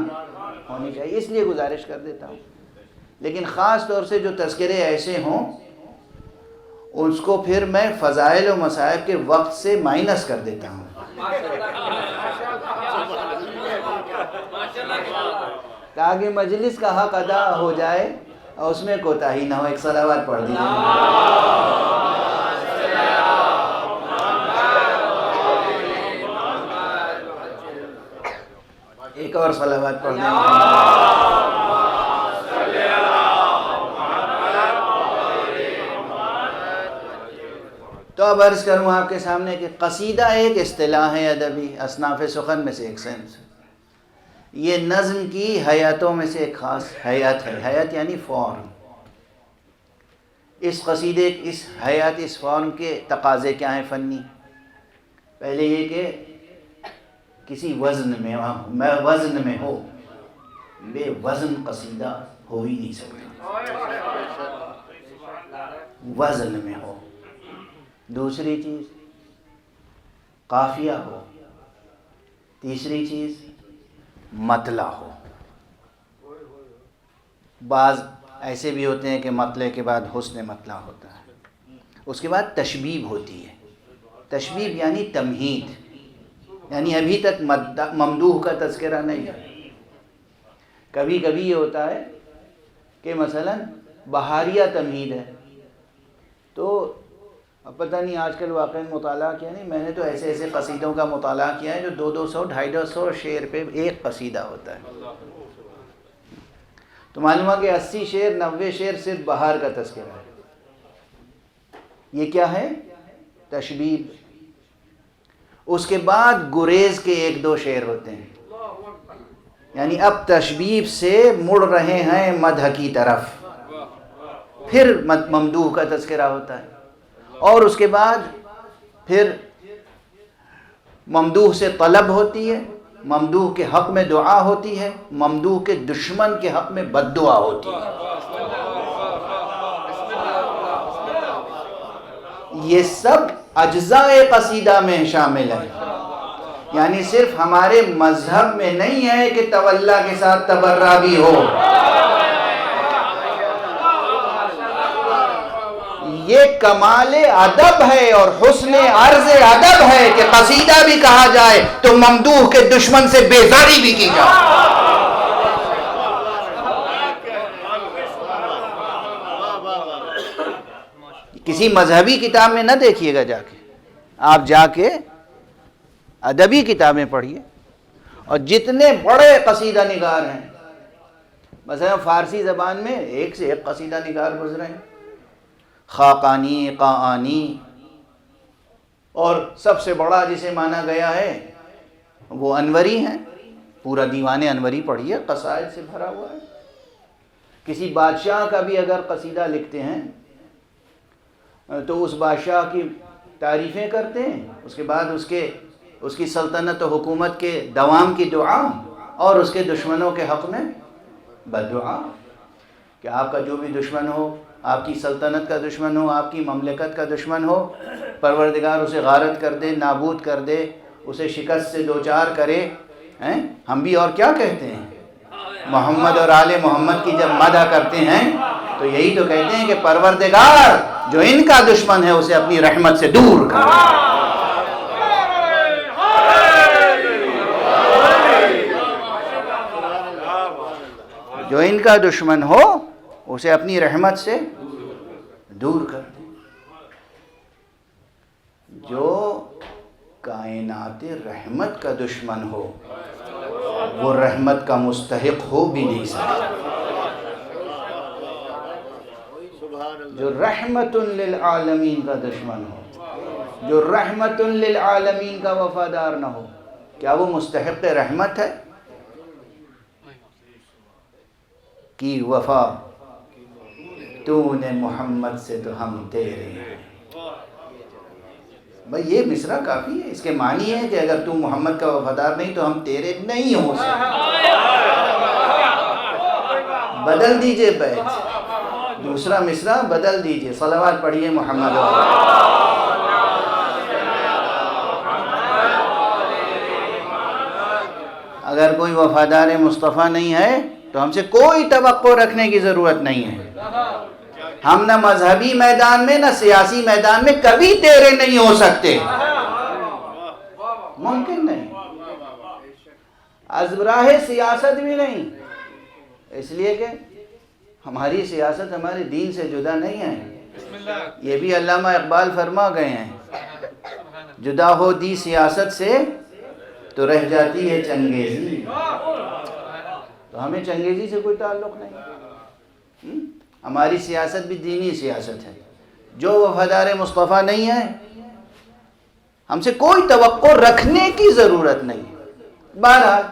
ہونی چاہیے، اس لیے گزارش کر دیتا ہوں۔ لیکن خاص طور سے جو تذکرے ایسے ہوں اس کو پھر میں فضائل و مصائب کے وقت سے مائنس کر دیتا ہوں، تاکہ مجلس کا حق ادا ہو جائے اور اس میں کوتاہی نہ ہو۔ ایک صلوات پڑھ دیجیے۔ ایک اور صلوات پڑھ دیں۔ تو اب عرض کروں آپ کے سامنے کہ قصیدہ ایک اصطلاح ہے ادبی، اصناف سخن میں سے ایک صنف، یہ نظم کی حیاتوں میں سے ایک خاص حیات ہے۔ حیات یعنی فارم۔ اس قصیدے، اس حیات، اس فارم کے تقاضے کیا ہیں فنی؟ پہلے یہ کہ کسی وزن میں ہو، بے وزن قصیدہ ہو ہی نہیں سکتا، وزن میں ہو۔ دوسری چیز قافیہ ہو، تیسری چیز مطلع ہو۔ بعض ایسے بھی ہوتے ہیں کہ مطلع کے بعد حسن مطلع ہوتا ہے، اس کے بعد تشبیب ہوتی ہے۔ تشبیب یعنی تمہید، یعنی ابھی تک ممدوح کا تذکرہ نہیں ہے۔ کبھی کبھی یہ ہوتا ہے کہ مثلا بہاریہ تمہید ہے، تو اب پتہ نہیں آج کل واقعی مطالعہ کیا نہیں، میں نے تو ایسے ایسے قصیدوں کا مطالعہ کیا ہے جو 200 250 شعر پہ ایک قصیدہ ہوتا ہے، تو معلوم ہے کہ 80 شعر 90 شعر صرف بہار کا تذکرہ ہے۔ یہ کیا ہے؟ تشبیب۔ اس کے بعد گریز کے 1-2 شعر ہوتے ہیں، یعنی اب تشبیب سے مڑ رہے ہیں مدح کی طرف، پھر ممدوح کا تذکرہ ہوتا ہے، اور اس کے بعد پھر ممدوح سے طلب ہوتی ہے، ممدوح کے حق میں دعا ہوتی ہے، ممدوح کے دشمن کے حق میں بد دعا ہوتی ہے۔ یہ سب اجزاء قصیدہ میں شامل ہے، یعنی صرف ہمارے مذہب میں نہیں ہے کہ تولا کے ساتھ تبرہ بھی ہو، یہ کمال ادب ہے اور حسن عرض ادب ہے کہ قصیدہ بھی کہا جائے تو ممدوح کے دشمن سے بیزاری بھی کی جائے۔ کسی مذہبی کتاب میں نہ دیکھیے گا، جا کے آپ جا کے ادبی کتابیں پڑھیے، اور جتنے بڑے قصیدہ نگار ہیں، مثلا فارسی زبان میں ایک سے ایک قصیدہ نگار گزرے ہیں، خاقانی، قاآنی، اور سب سے بڑا جسے مانا گیا ہے وہ انوری ہیں، پورا دیوان انوری پڑھیے، قصائد سے بھرا ہوا ہے۔ کسی بادشاہ کا بھی اگر قصیدہ لکھتے ہیں تو اس بادشاہ کی تعریفیں کرتے ہیں، اس کے بعد اس کی سلطنت و حکومت کے دوام کی دعا، اور اس کے دشمنوں کے حق میں بد دعا، کہ آپ کا جو بھی دشمن ہو، آپ کی سلطنت کا دشمن ہو، آپ کی مملکت کا دشمن ہو، پروردگار اسے غارت کر دے، نابود کر دے، اسے شکست سے دوچار کرے۔ ہم بھی اور کیا کہتے ہیں؟ محمد اور آل محمد کی جب مدح کرتے ہیں تو یہی تو کہتے ہیں کہ پروردگار جو ان کا دشمن ہے اسے اپنی رحمت سے دور کر، جو ان کا دشمن ہو اسے اپنی رحمت سے دور کر دے۔ جو کائنات رحمت کا دشمن ہو وہ رحمت کا مستحق ہو بھی نہیں سکتا۔ جو رحمت للعالمین کا دشمن ہو، جو رحمت للعالمین کا وفادار نہ ہو، کیا وہ مستحق رحمت ہے؟ کی وفا تو نے محمد سے تو ہم تیرے ہیں۔ بھئی یہ مصرع کافی ہے، اس کے معنی ہے کہ اگر تو محمد کا وفادار نہیں تو ہم تیرے نہیں ہو سکتے۔ بدل دیجئے بیت، دوسرا مصرع بدل دیجئے، صلوات پڑھیے محمد۔ اگر کوئی وفادار مصطفیٰ نہیں ہے تو ہم سے کوئی توقع رکھنے کی ضرورت نہیں ہے۔ ہم نہ مذہبی میدان میں نہ سیاسی میدان میں کبھی تیرے نہیں ہو سکتے، ممکن نہیں، از راہ سیاست بھی نہیں، اس لیے کہ ہماری سیاست ہمارے دین سے جدا نہیں ہے۔ یہ بھی علامہ اقبال فرما گئے ہیں، جدا ہو دی سیاست سے تو رہ جاتی ہے چنگیزی۔ تو ہمیں چنگیزی سے کوئی تعلق نہیں، ہماری سیاست بھی دینی سیاست ہے۔ جو وفادار مصطفیٰ نہیں ہے ہم سے کوئی توقع رکھنے کی ضرورت نہیں۔ بہرحال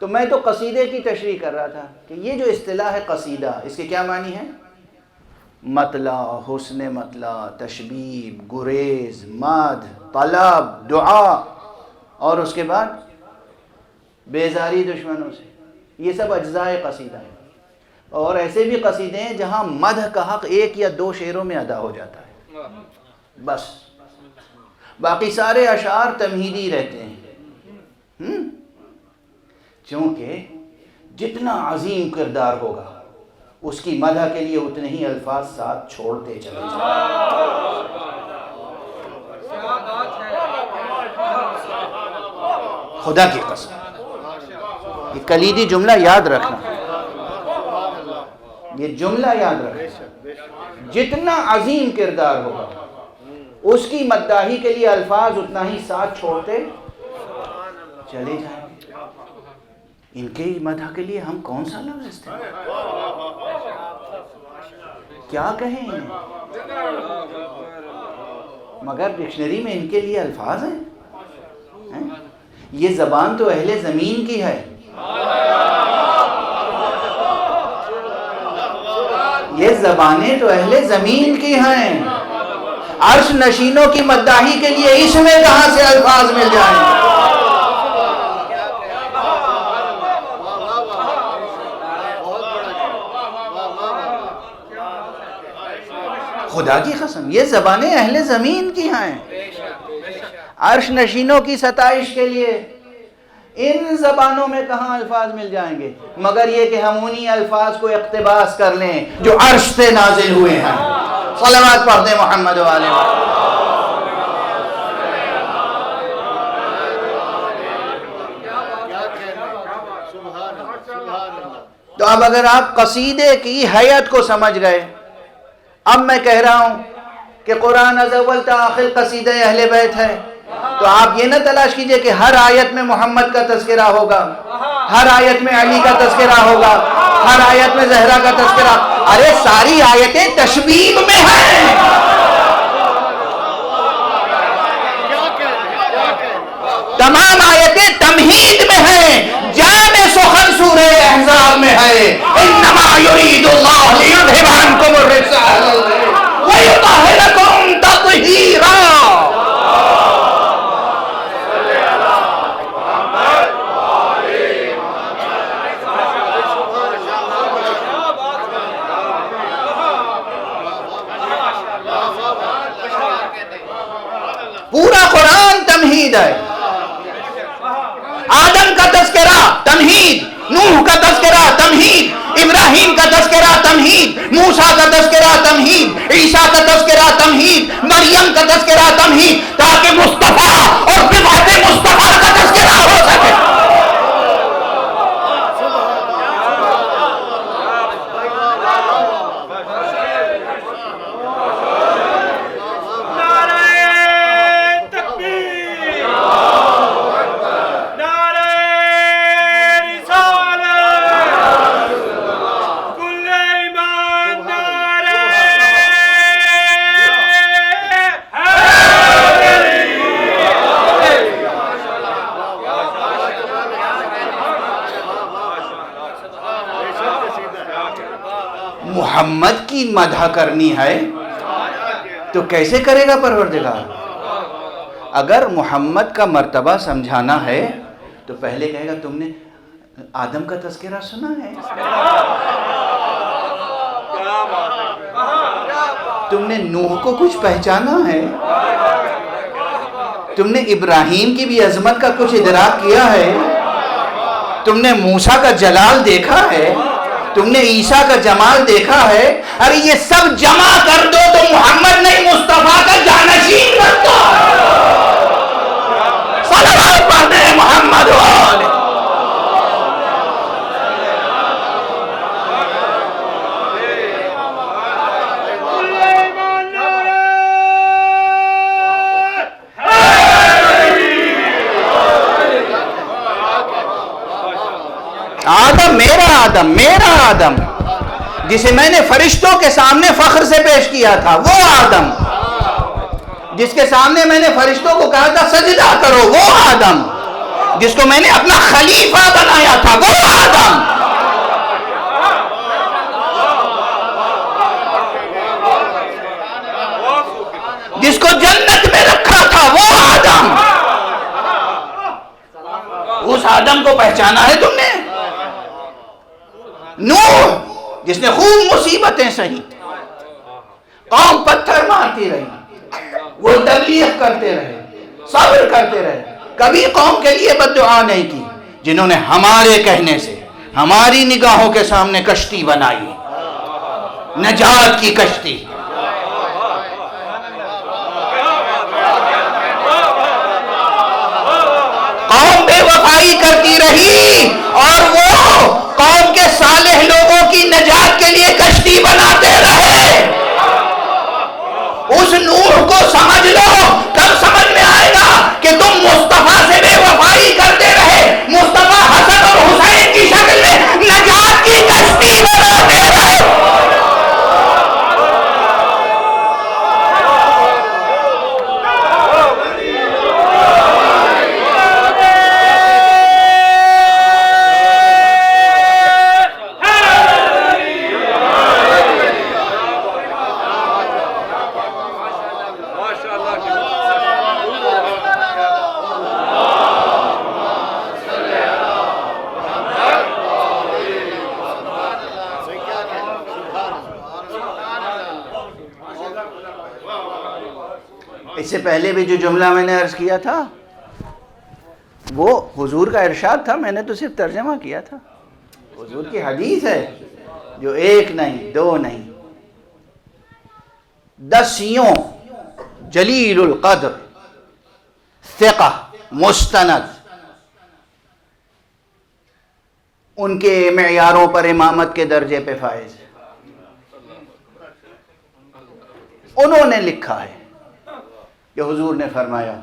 تو میں تو قصیدے کی تشریح کر رہا تھا کہ یہ جو اصطلاح ہے قصیدہ، اس کے کیا معنی ہے؟ مطلع، حسن مطلع، تشبیب، گریز، مدح، طلب، دعا، اور اس کے بعد بیزاری دشمنوں سے. یہ سب اجزاء قصیدہ ہیں. اور ایسے بھی قصیدے ہیں جہاں مدح کا حق 1 یا 2 شعروں میں ادا ہو جاتا ہے بس، باقی سارے اشعار تمہیدی رہتے ہیں. چونکہ جتنا عظیم کردار ہوگا اس کی مدح کے لیے اتنے ہی الفاظ ساتھ چھوڑتے چلے جائیں. خدا کی قسم یہ کلیدی جملہ یاد رکھنا، یہ جملہ یاد رکھنا، جتنا عظیم کردار ہوگا اس کی مداحی کے لیے الفاظ اتنا ہی ساتھ چھوڑتے چلے جائیں. ان کے مدح کے لیے ہم کون سا لفظ استعمال کیا کہیں انہیں؟ مگر ڈکشنری میں ان کے لیے الفاظ ہیں. یہ زبان تو اہل زمین کی ہے، یہ زبانیں تو اہل زمین کی ہیں. عرش نشینوں کی مداحی کے لیے اس میں کہاں سے الفاظ مل جائیں؟ خدا کی قسم یہ زبانیں اہل زمین کی ہیں. عرش نشینوں کی ستائش کے لیے ان زبانوں میں کہاں الفاظ مل جائیں گے، مگر یہ کہ ہم انہی الفاظ کو اقتباس کر لیں جو عرش سے نازل ہوئے ہیں. صلوات پڑھ دیں محمد و آلہ محمد. تو اب اگر آپ قصیدے کی حیت کو سمجھ گئے، اب میں کہہ رہا ہوں کہ قرآن از اول تا آخر قصیدہ اہل بیت ہے، تو آپ یہ نہ تلاش کیجئے کہ ہر آیت میں محمد کا تذکرہ ہوگا، ہر آیت میں علی کا تذکرہ ہوگا، ہر آیت میں زہرا کا تذکرہ. ارے ساری آیتیں تشبیب میں ہیں. تمام آیتیں تمہید میں ہیں. جامع سخن سورہ احزاب میں ہے، انما یرید اللہ لیذھب عنکم الرجس اہل البیت ویطہرکم تطہیرا. پورا قرآن تمہید ہے. آدم کا تذکرہ تمہید، نوح کا تذکرہ تمہید، ابراہیم کا تذکرہ تمہید، موسیٰ کا تذکرہ تمہید، عیسیٰ کا تذکرہ تمہید، مریم کا تذکرہ تمہید، تاکہ مصطفیٰ اور بضعت مصطفیٰ کا تذکرہ ہو سکے. محمد کی مدح کرنی ہے تو کیسے کرے گا پروردگار؟ اگر محمد کا مرتبہ سمجھانا ہے تو پہلے کہے گا تم نے آدم کا تذکرہ سنا ہے، تم نے نوح کو کچھ پہچانا ہے، تم نے ابراہیم کی بھی عظمت کا کچھ ادراک کیا ہے، تم نے موسیٰ کا جلال دیکھا ہے، تم نے عیسیٰ کا جمال دیکھا ہے. ارے یہ سب جمع کر دو تو محمد نہیں مصطفیٰ کا جانشین بنتا. صلوات پڑھتے ہیں محمد و آلہ. آدم میرا آدم جسے میں نے فرشتوں کے سامنے فخر سے پیش کیا تھا، وہ آدم جس کے سامنے میں نے فرشتوں کو کہا تھا سجدہ کرو، وہ آدم جس کو میں نے اپنا خلیفہ بنایا تھا، وہ آدم جس کو جنت میں رکھا تھا، وہ آدم وسلم کو پہچانا ہے تم نے؟ نوح جس نے خوب مصیبتیں سہی، قوم پتھر مارتی رہی، وہ تبلیغ کرتے رہے، صبر کرتے رہے، کبھی قوم کے لیے بد دعا نہیں کی، جنہوں نے ہمارے کہنے سے ہماری نگاہوں کے سامنے کشتی بنائی، نجات کی کشتی۔ قوم بے وفائی کرتی رہی اور وہ قوم کے صالح لوگوں کی نجات کے لیے کشتی بناتے رہے۔ اس نوح کو سمجھ لو، کب سمجھ میں آئے گا کہ تم مصطفیٰ سے بے وفائی کرتے رہے، مصطفیٰ حسن اور حسین کی شکل میں نجات کی کشتی بناتے رہے۔ اس سے پہلے بھی جو جملہ میں نے عرض کیا تھا وہ حضور کا ارشاد تھا، میں نے تو صرف ترجمہ کیا تھا۔ حضور کی حدیث ہے جو ایک نہیں، دو نہیں، 10 جلیل القدر، ثقہ، مستند، ان کے معیاروں پر امامت کے درجے پہ فائز، انہوں نے لکھا ہے کہ حضور نے فرمایا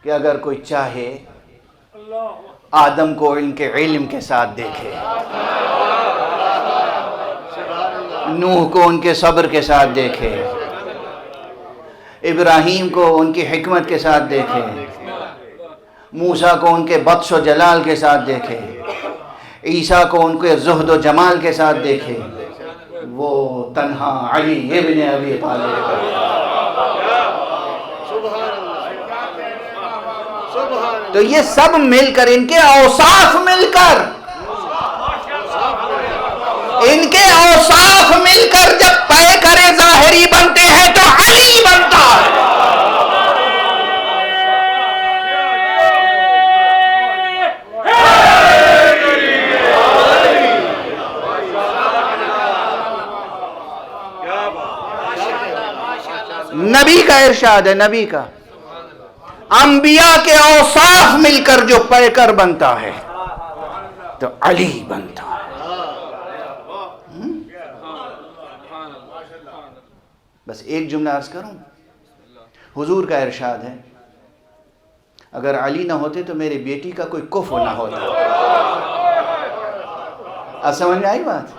کہ اگر کوئی چاہے آدم کو ان کے علم کے ساتھ دیکھے، نوح کو ان کے صبر کے ساتھ دیکھے، ابراہیم کو ان کی حکمت کے ساتھ دیکھے، موسیٰ کو ان کے بطش و جلال کے ساتھ دیکھے، عیسیٰ کو ان کے زہد و جمال کے ساتھ دیکھے، وہ تنہا علی ابن ابی طالب۔ تو یہ سب مل کر، ان کے اوصاف مل کر، ان کے اوصاف مل کر جب پے کرے ظاہری بنتے ہیں تو علی بنتا ہے۔ نبی کا ارشاد ہے، نبی کا، انبیاء کے اوصاف مل کر جو پیکر بنتا ہے تو علی بنتا ہے۔ بس ایک جملہ عرض کروں، حضور کا ارشاد ہے اگر علی نہ ہوتے تو میری بیٹی کا کوئی کفو نہ ہوتا۔ اب سمجھ میں آئی بات؟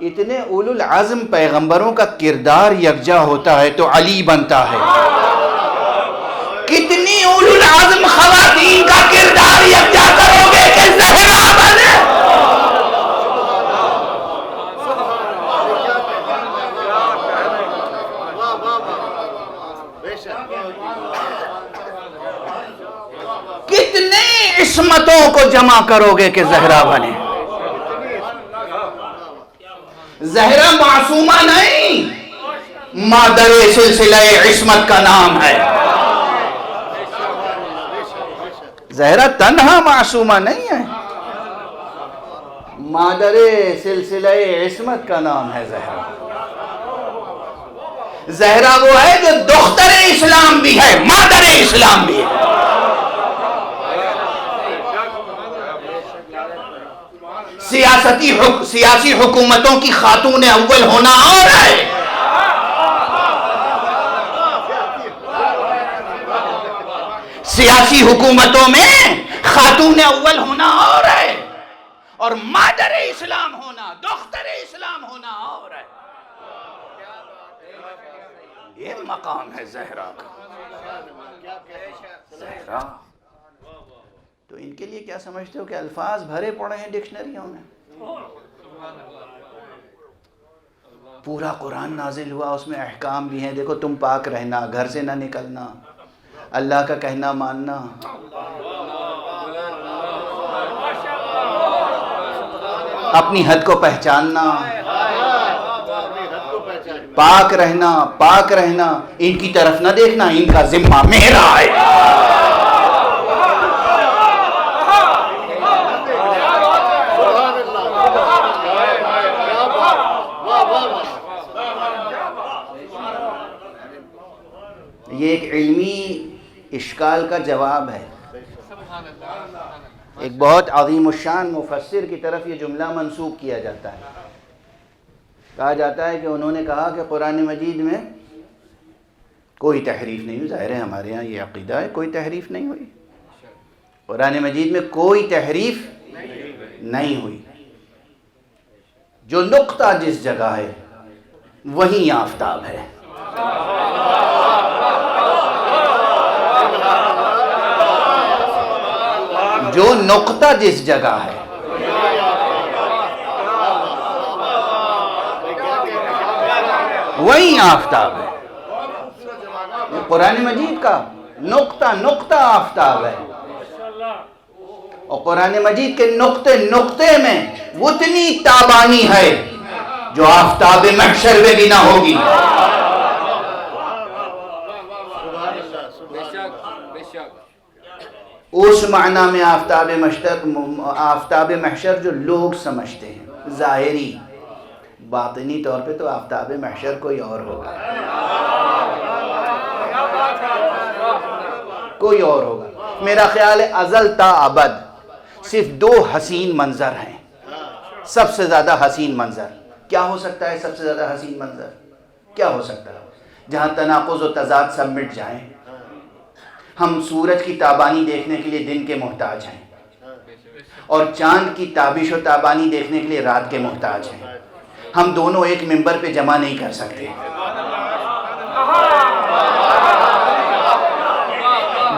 اتنے اولو العزم پیغمبروں کا کردار یکجا ہوتا ہے تو علی بنتا ہے۔ کتنی اولو العزم خواتین کا کردار یکجا کرو گے کہ زہرا بنے؟ کتنے عصمتوں کو جمع کرو گے کہ زہرا بنے؟ زہرا معصومہ نہیں، مادر سلسلہ عصمت کا نام ہے۔ زہرا تنہا معصومہ نہیں ہے، مادر سلسلہ عصمت کا نام ہے زہرا۔ زہرا وہ ہے جو دختر اسلام بھی ہے، مادر اسلام بھی ہے۔ سیاسی حکومتوں کی خاتون اول ہونا اور ہے، سیاسی حکومتوں میں خاتون اول ہونا اور ہے، اور مادر اسلام ہونا، دختر اسلام ہونا اور ہے۔ یہ مقام ہے زہرا کا۔ زہرا تو ان کے لیے کیا سمجھتے ہو کہ الفاظ بھرے پڑے ہیں ڈکشنریوں میں؟ پورا قرآن نازل ہوا، اس میں احکام بھی ہیں، دیکھو تم پاک رہنا، گھر سے نہ نکلنا، اللہ کا کہنا ماننا، اپنی حد کو پہچاننا، پاک رہنا، ان کی طرف نہ دیکھنا، ان کا ذمہ میرا ہے۔ یہ ایک علمی اشکال کا جواب ہے۔ ایک بہت عظیم الشان مفسر کی طرف یہ جملہ منسوب کیا جاتا ہے، کہا جاتا ہے کہ انہوں نے کہا کہ قرآن مجید میں کوئی تحریف نہیں ہوئی۔ ظاہر ہے ہمارے ہاں یہ عقیدہ ہے، کوئی تحریف نہیں ہوئی، قرآن مجید میں کوئی تحریف نہیں ہوئی۔ جو نقطہ جس جگہ ہے وہیں آفتاب ہے۔ جو نقطہ جس جگہ ہے وہیں آفتاب ہے۔ قرآن مجید کا نقطہ آفتاب ہے، اور قرآن مجید کے نقطے میں اتنی تابانی ہے جو آفتاب محشر میں بھی نہ ہوگی۔ اس معنی میں آفتاب محشر جو لوگ سمجھتے ہیں ظاہری، باطنی طور پہ تو آفتاب محشر کوئی اور ہوگا، کوئی اور ہوگا۔ میرا خیال ہے ازل تا ابد صرف دو حسین منظر ہیں، سب سے زیادہ حسین منظر کیا ہو سکتا ہے؟ سب سے زیادہ حسین منظر کیا ہو سکتا ہے؟ جہاں تناقض و تضاد سب مٹ جائیں۔ ہم سورج کی تابانی دیکھنے کے لیے دن کے محتاج ہیں، اور چاند کی تابش و تابانی دیکھنے کے لیے رات کے محتاج ہیں۔ ہم دونوں ایک ممبر پہ جمع نہیں کر سکتے۔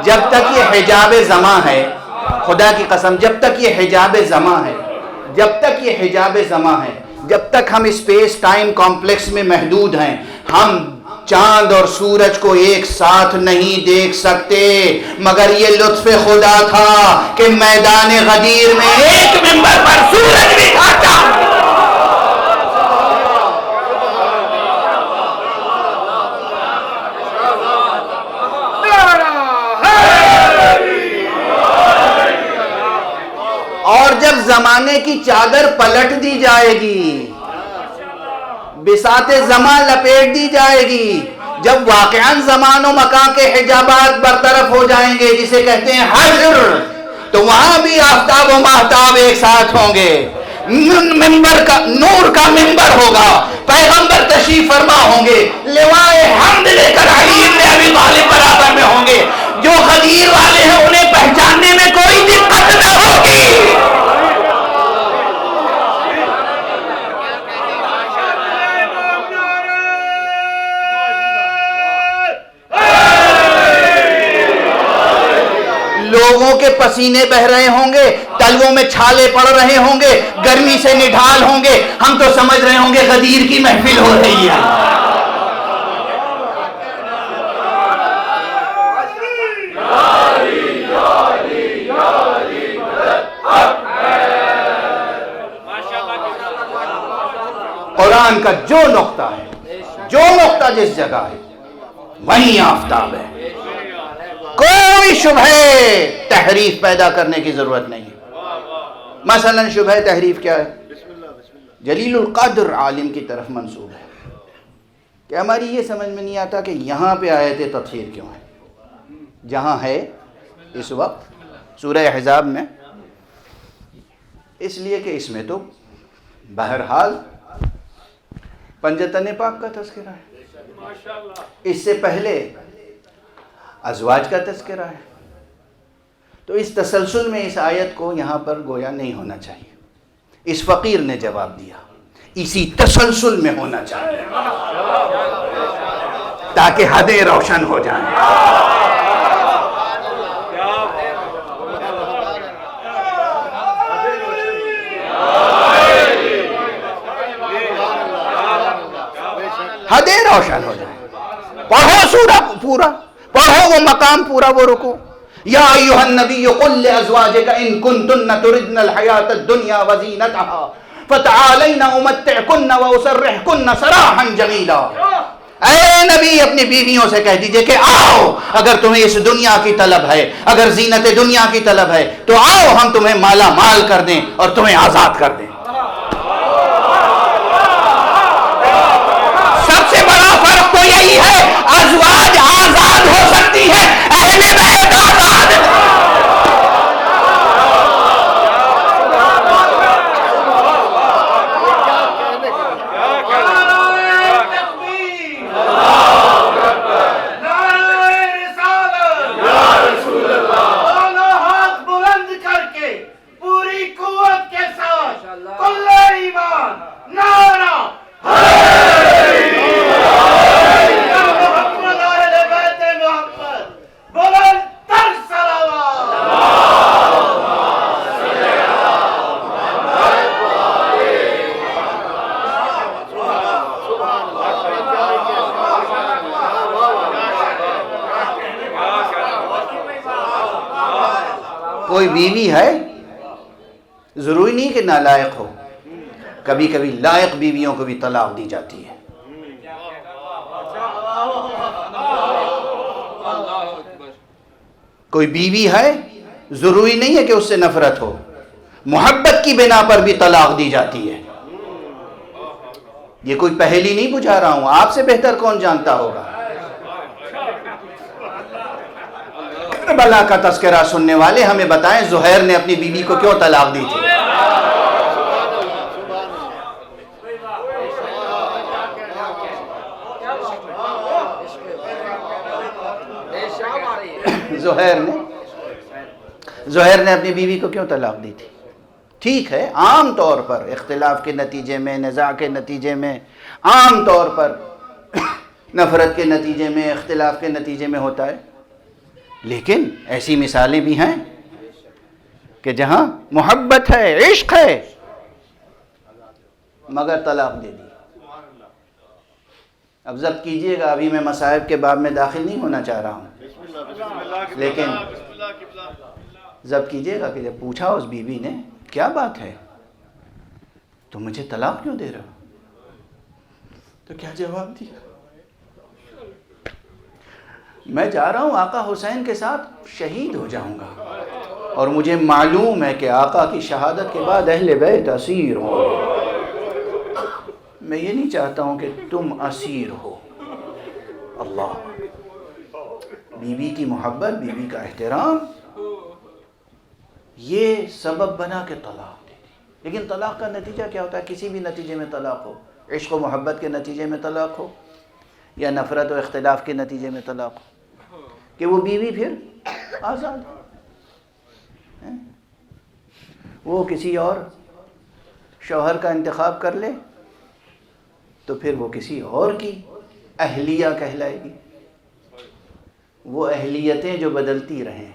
جب تک یہ حجاب زماں ہے، خدا کی قسم، جب تک یہ حجاب زماں ہے، جب تک ہم اسپیس ٹائم کمپلیکس میں محدود ہیں، ہم چاند اور سورج کو ایک ساتھ نہیں دیکھ سکتے۔ مگر یہ لطف خدا تھا کہ میدان غدیر میں ایک ممبر پر سورج بھی تھا، چاند۔ اور جب زمانے کی چادر پلٹ دی جائے گی، بساط زمان لپیٹ دی جائے گی، جب واقعاً زمان و مکان کے حجابات برطرف ہو جائیں گے، جسے کہتے ہیں حشر، تو وہاں بھی آفتاب و ماہتاب ایک ساتھ ہوں گے۔ ممبر کا نور کا ممبر ہوگا، پیغمبر تشریف فرما ہوں گے، لوائے حمد لے کر علی ابن ابی طالب برابر میں ہوں گے۔ جو غدیر والے ہیں انہیں پہچاننے میں کوئی دقت نہ ہوگی۔ لوگوں کے پسینے بہ رہے ہوں گے، تلووں میں چھالے پڑ رہے ہوں گے، گرمی سے نڈھال ہوں گے، ہم تو سمجھ رہے ہوں گے غدیر کی محفل ہو رہی ہے۔ قرآن کا جو نقطہ ہے، جو نقطہ جس جگہ ہے وہیں آفتاب ہے۔ کوئی شبہ تحریف پیدا کرنے کی ضرورت نہیں ہے۔ مثلا شبہ تحریف کیا ہے؟ جلیل القدر عالم کی طرف منسوب ہے کہ ہماری یہ سمجھ میں نہیں آتا کہ یہاں پہ آیت تطہیر کیوں ہے، جہاں ہے اس وقت سورہ احزاب میں، اس لیے کہ اس میں تو بہرحال پنجتن پاک کا تذکرہ ہے، اس سے پہلے ازواج کا تذکرہ ہے، تو اس تسلسل میں اس آیت کو یہاں پر گویا نہیں ہونا چاہیے۔ اس فقیر نے جواب دیا اسی تسلسل میں ہونا چاہیے تاکہ حدیں روشن ہو جائیں۔ حدیں روشن ہو جائیں۔ پڑھو سورہ پڑھو وہ مقام پورا، وہ رکو. یا ایھا النبی قل لازواجک ان کنتن تردن الحیاۃ الدنیا وزینتها فتعالین امتعکن واسرحکن سراحا جمیلا. اے نبی اپنی بیویوں سے کہہ دیجئے کہ آؤ، اگر تمہیں اس دنیا کی طلب ہے، اگر زینت دنیا کی طلب ہے تو آؤ ہم تمہیں مالا مال کر دیں اور تمہیں آزاد کر دیں. سب سے بڑا فرق تو یہی ہے، ازواج آزاد ہو سکتی ہے، اہل بیت آزاد. کوئی بیوی ہے، ضروری نہیں کہ نالائق ہو، کبھی کبھی لائق بیویوں کو بھی طلاق دی جاتی ہے. کوئی بیوی ہے، ضروری نہیں ہے کہ اس سے نفرت ہو، محبت کی بنا پر بھی طلاق دی جاتی ہے. یہ کوئی پہلی نہیں بجھا رہا ہوں، آپ سے بہتر کون جانتا ہوگا. کربلا کا تذکرہ سننے والے ہمیں بتائیں زہیر نے اپنی بیوی کو کیوں طلاق دی تھی. زہیر نے اپنی بیوی کو کیوں طلاق دی تھی؟ ٹھیک ہے، عام طور پر اختلاف کے نتیجے میں، نزاع کے نتیجے میں، عام طور پر نفرت کے نتیجے میں، اختلاف کے نتیجے میں ہوتا ہے، لیکن ایسی مثالیں بھی ہیں کہ جہاں محبت ہے، عشق ہے، مگر طلاق دے دی. اب ضبط کیجئے گا، ابھی میں مصائب کے باب میں داخل نہیں ہونا چاہ رہا ہوں، لیکن ضبط کیجئے گا کہ جب پوچھا اس بیوی نے کیا بات ہے، تو مجھے طلاق کیوں دے رہا، تو کیا جواب دیا؟ میں جا رہا ہوں آقا حسین کے ساتھ شہید ہو جاؤں گا، اور مجھے معلوم ہے کہ آقا کی شہادت کے بعد اہل بیت اسیر ہوں. میں یہ نہیں چاہتا ہوں کہ تم اسیر ہو. اللہ، بیوی کی محبت، بیوی کا احترام، یہ سبب بنا کے طلاق دے دی. لیکن طلاق کا نتیجہ کیا ہوتا ہے؟ کسی بھی نتیجے میں طلاق ہو، عشق و محبت کے نتیجے میں طلاق ہو یا نفرت و اختلاف کے نتیجے میں طلاق ہو، کہ وہ بیوی پھر آزاد ہے، وہ کسی اور شوہر کا انتخاب کر لے تو پھر وہ کسی اور کی اہلیہ کہلائے گی. وہ اہلیتیں جو بدلتی رہیں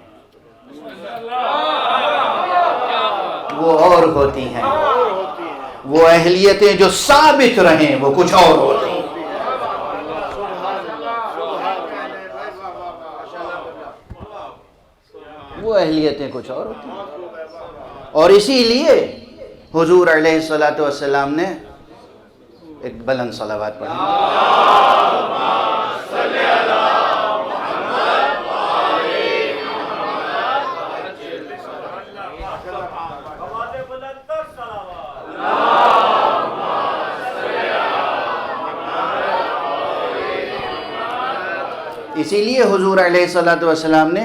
وہ اور ہوتی ہیں، وہ اہلیتیں جو ثابت رہیں وہ کچھ اور ہوتی ہیں. وہ اہلیتیں کچھ اور ہوتی ہیں. اور اسی لیے حضور علیہ الصلوۃ والسلام نے ایک بلند صلوات پڑھی. اسی لیے حضور علیہ الصلوۃ والسلام نے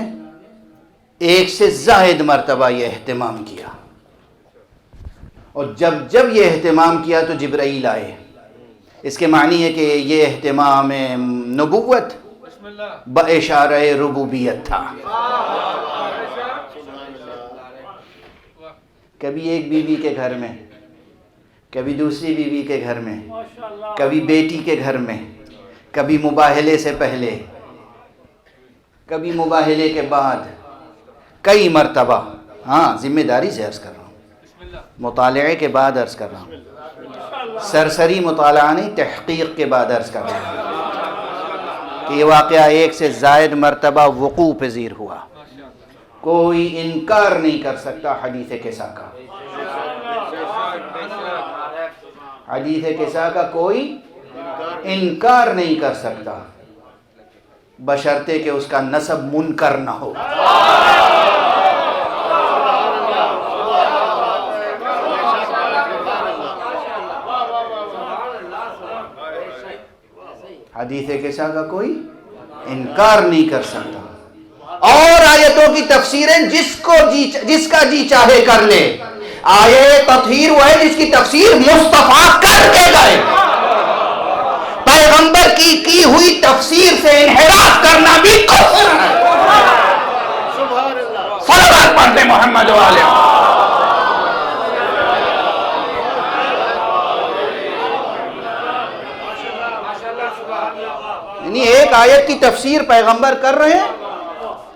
ایک سے زائد مرتبہ یہ اہتمام کیا، اور جب جب یہ اہتمام کیا تو جبرائیل آئے. اس کے معنی ہے کہ یہ اہتمام نبوت باشارہ ربوبیت تھا. کبھی ایک بیوی کے گھر میں، کبھی دوسری بیوی کے گھر میں، کبھی بیٹی کے گھر میں، کبھی مباہلے سے پہلے، کبھی مباہلے کے بعد، کئی مرتبہ. ہاں، ذمہ داری سے عرض کر رہا ہوں، مطالعے کے بعد عرض کر رہا ہوں، سرسری مطالعہ نہیں، تحقیق کے بعد عرض کر رہا ہوں. کہ یہ واقعہ ایک سے زائد مرتبہ وقوع پذیر ہوا. کوئی انکار نہیں کر سکتا حدیث قصہ کا. حدیث قصہ کا کوئی انکار نہیں کر سکتا بشرطے کہ اس کا نسب منکر نہ ہو. حدیث قصہ کا کوئی انکار نہیں کر سکتا. اور آیتوں کی تفسیریں جس کا جی چاہے کر لے. آیت تطہیر وہ ہے جس کی تفسیر مصطفیٰ کر کے گئے. پیغمبر کی ہوئی تفسیر سے انحراف کرنا بھی کفر ہے. صلوات پڑھتے محمد والے. یعنی ایک آیت کی تفسیر پیغمبر کر رہے ہیں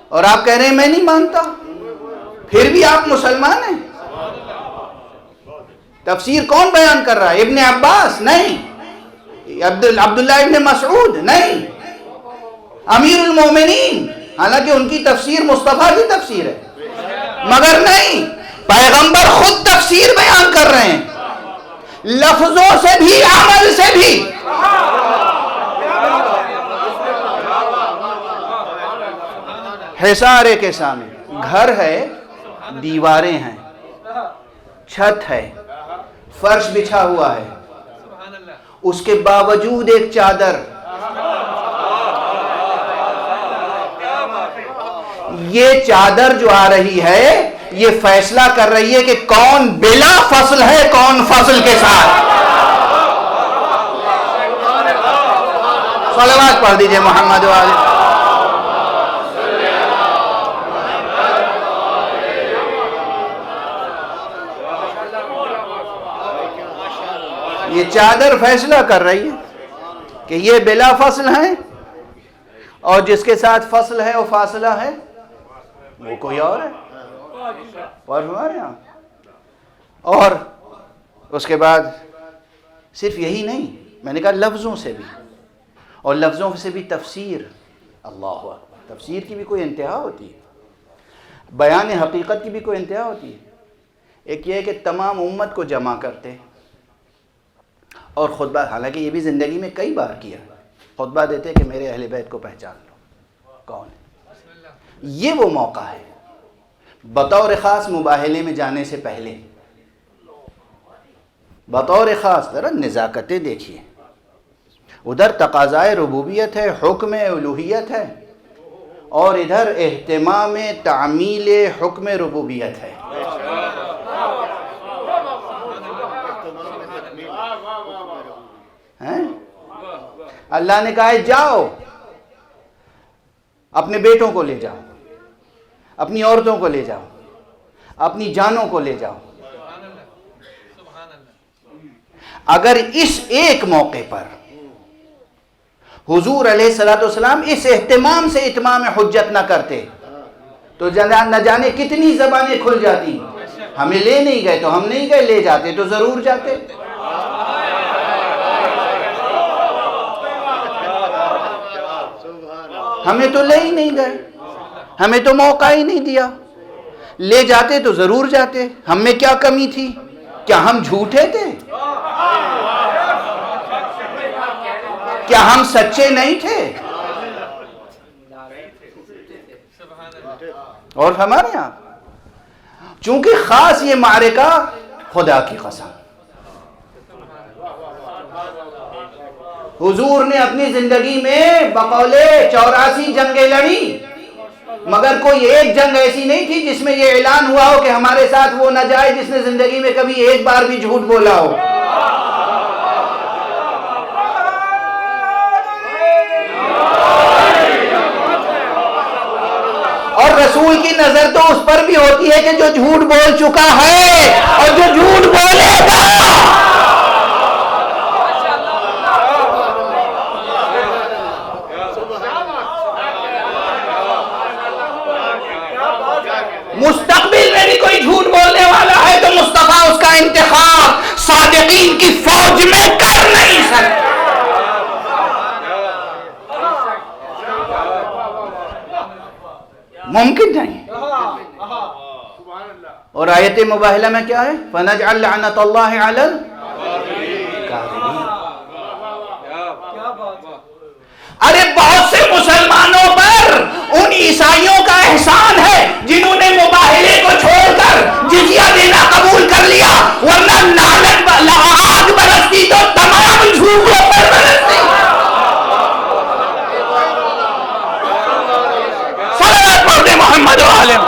اور آپ کہہ رہے ہیں میں نہیں مانتا. پھر بھی آپ مسلمان ہیں. تفسیر کون بیان کر رہا ہے؟ ابن عباس نہیں، عبداللہ ابن مسعود نہیں، امیر المومنین. حالانکہ ان کی تفسیر مصطفیٰ کی تفسیر ہے، مگر نہیں، پیغمبر خود تفسیر بیان کر رہے ہیں، لفظوں سے بھی عمل سے بھی. حصار کے سامنے گھر ہے، دیواریں ہیں، چھت ہے، فرش بچھا ہوا ہے، اس کے باوجود ایک چادر. یہ چادر جو آ رہی ہے یہ فیصلہ کر رہی ہے کہ کون بلا فصل ہے، کون فصل کے ساتھ. صلوات پڑھ دیجئے محمد والے. یہ چادر فیصلہ کر رہی ہے کہ یہ بلا فصل ہیں اور جس کے ساتھ فصل ہے وہ فاصلہ ہے وہ کوئی اور ہے. اور ہمارے یہاں اور اس کے بعد صرف یہی نہیں، میں نے کہا لفظوں سے بھی، اور لفظوں سے بھی تفسیر. اللہ اکبر. تفسیر کی بھی کوئی انتہا ہوتی ہے، بیان حقیقت کی بھی کوئی انتہا ہوتی ہے. ایک یہ ہے کہ تمام امت کو جمع کرتے اور خطبہ، حالانکہ یہ بھی زندگی میں کئی بار کیا، خطبہ دیتے کہ میرے اہل بیت کو پہچان لو کون ہے. یہ وہ موقع ہے بطور خاص مباہلے میں جانے سے پہلے، بطور خاص ذرا نزاکتیں دیکھیے. ادھر تقاضائے ربوبیت ہے، حکم الوہیت ہے، اور ادھر اہتمام تعمیل حکم ربوبیت ہے. اللہ نے کہا ہے جاؤ اپنے بیٹوں کو لے جاؤ، اپنی عورتوں کو لے جاؤ، اپنی جانوں کو لے جاؤ. اگر اس ایک موقع پر حضور علیہ السلام اس اہتمام سے اتمام حجت نہ کرتے تو نہ جانے کتنی زبانیں کھل جاتی. ہمیں لے نہیں گئے تو ہم نہیں گئے، لے جاتے تو ضرور جاتے. ہمیں تو لے ہی نہیں گئے، ہمیں تو موقع ہی نہیں دیا. لے جاتے تو ضرور جاتے. ہم میں کیا کمی تھی؟ کیا ہم جھوٹے تھے؟ کیا ہم سچے نہیں تھے؟ اور ہمارے یہاں چونکہ خاص یہ معرکہ، خدا کی قسم حضور نے اپنی زندگی میں بقول 84 جنگیں لڑی، مگر کوئی ایک جنگ ایسی نہیں تھی جس میں یہ اعلان ہوا ہو کہ ہمارے ساتھ وہ نہ جائے جس نے زندگی میں کبھی ایک بار بھی جھوٹ بولا ہو. اور رسول کی نظر تو اس پر بھی ہوتی ہے کہ جو جھوٹ بول چکا ہے اور جو جھوٹ بولے گا. مستقبل میں بھی کوئی جھوٹ بولنے والا ہے تو مصطفیٰ اس کا انتخاب صادقین کی فوج میں کر نہیں سکتا. ممکن نہیں. اور آیت مباہلہ میں کیا ہے؟ فَنَجْعَلْ لَعْنَةَ اللَّهِ عَلَى الْكَاذِبِينَ. ارے بہت سے مسلمانوں پر ان عیسائیوں کا احسان ہے جنہوں نے مباہلے کو چھوڑ کر جزیہ دینا قبول کر لیا، ورنہ لعنت آگ برستی تو تمام جھوٹوں پر برستی. صلوات پڑھتے محمد و عالم.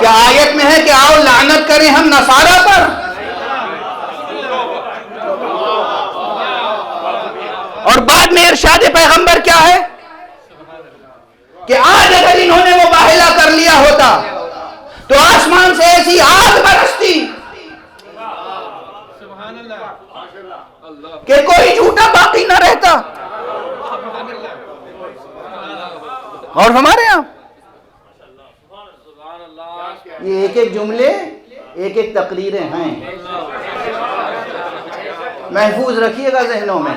کیا آیت میں ہے کہ آؤ لعنت کریں ہم نصارہ پر؟ اور بعد میں ارشاد پیغمبر کیا ہے کہ آج اگر انہوں نے مباہلہ کر لیا ہوتا تو آسمان سے ایسی آگ برستی کہ کوئی جھوٹا باقی نہ رہتا. اور ہمارے یہاں یہ ایک ایک جملے ایک ایک تقریریں ہیں، محفوظ رکھیے گا ذہنوں میں.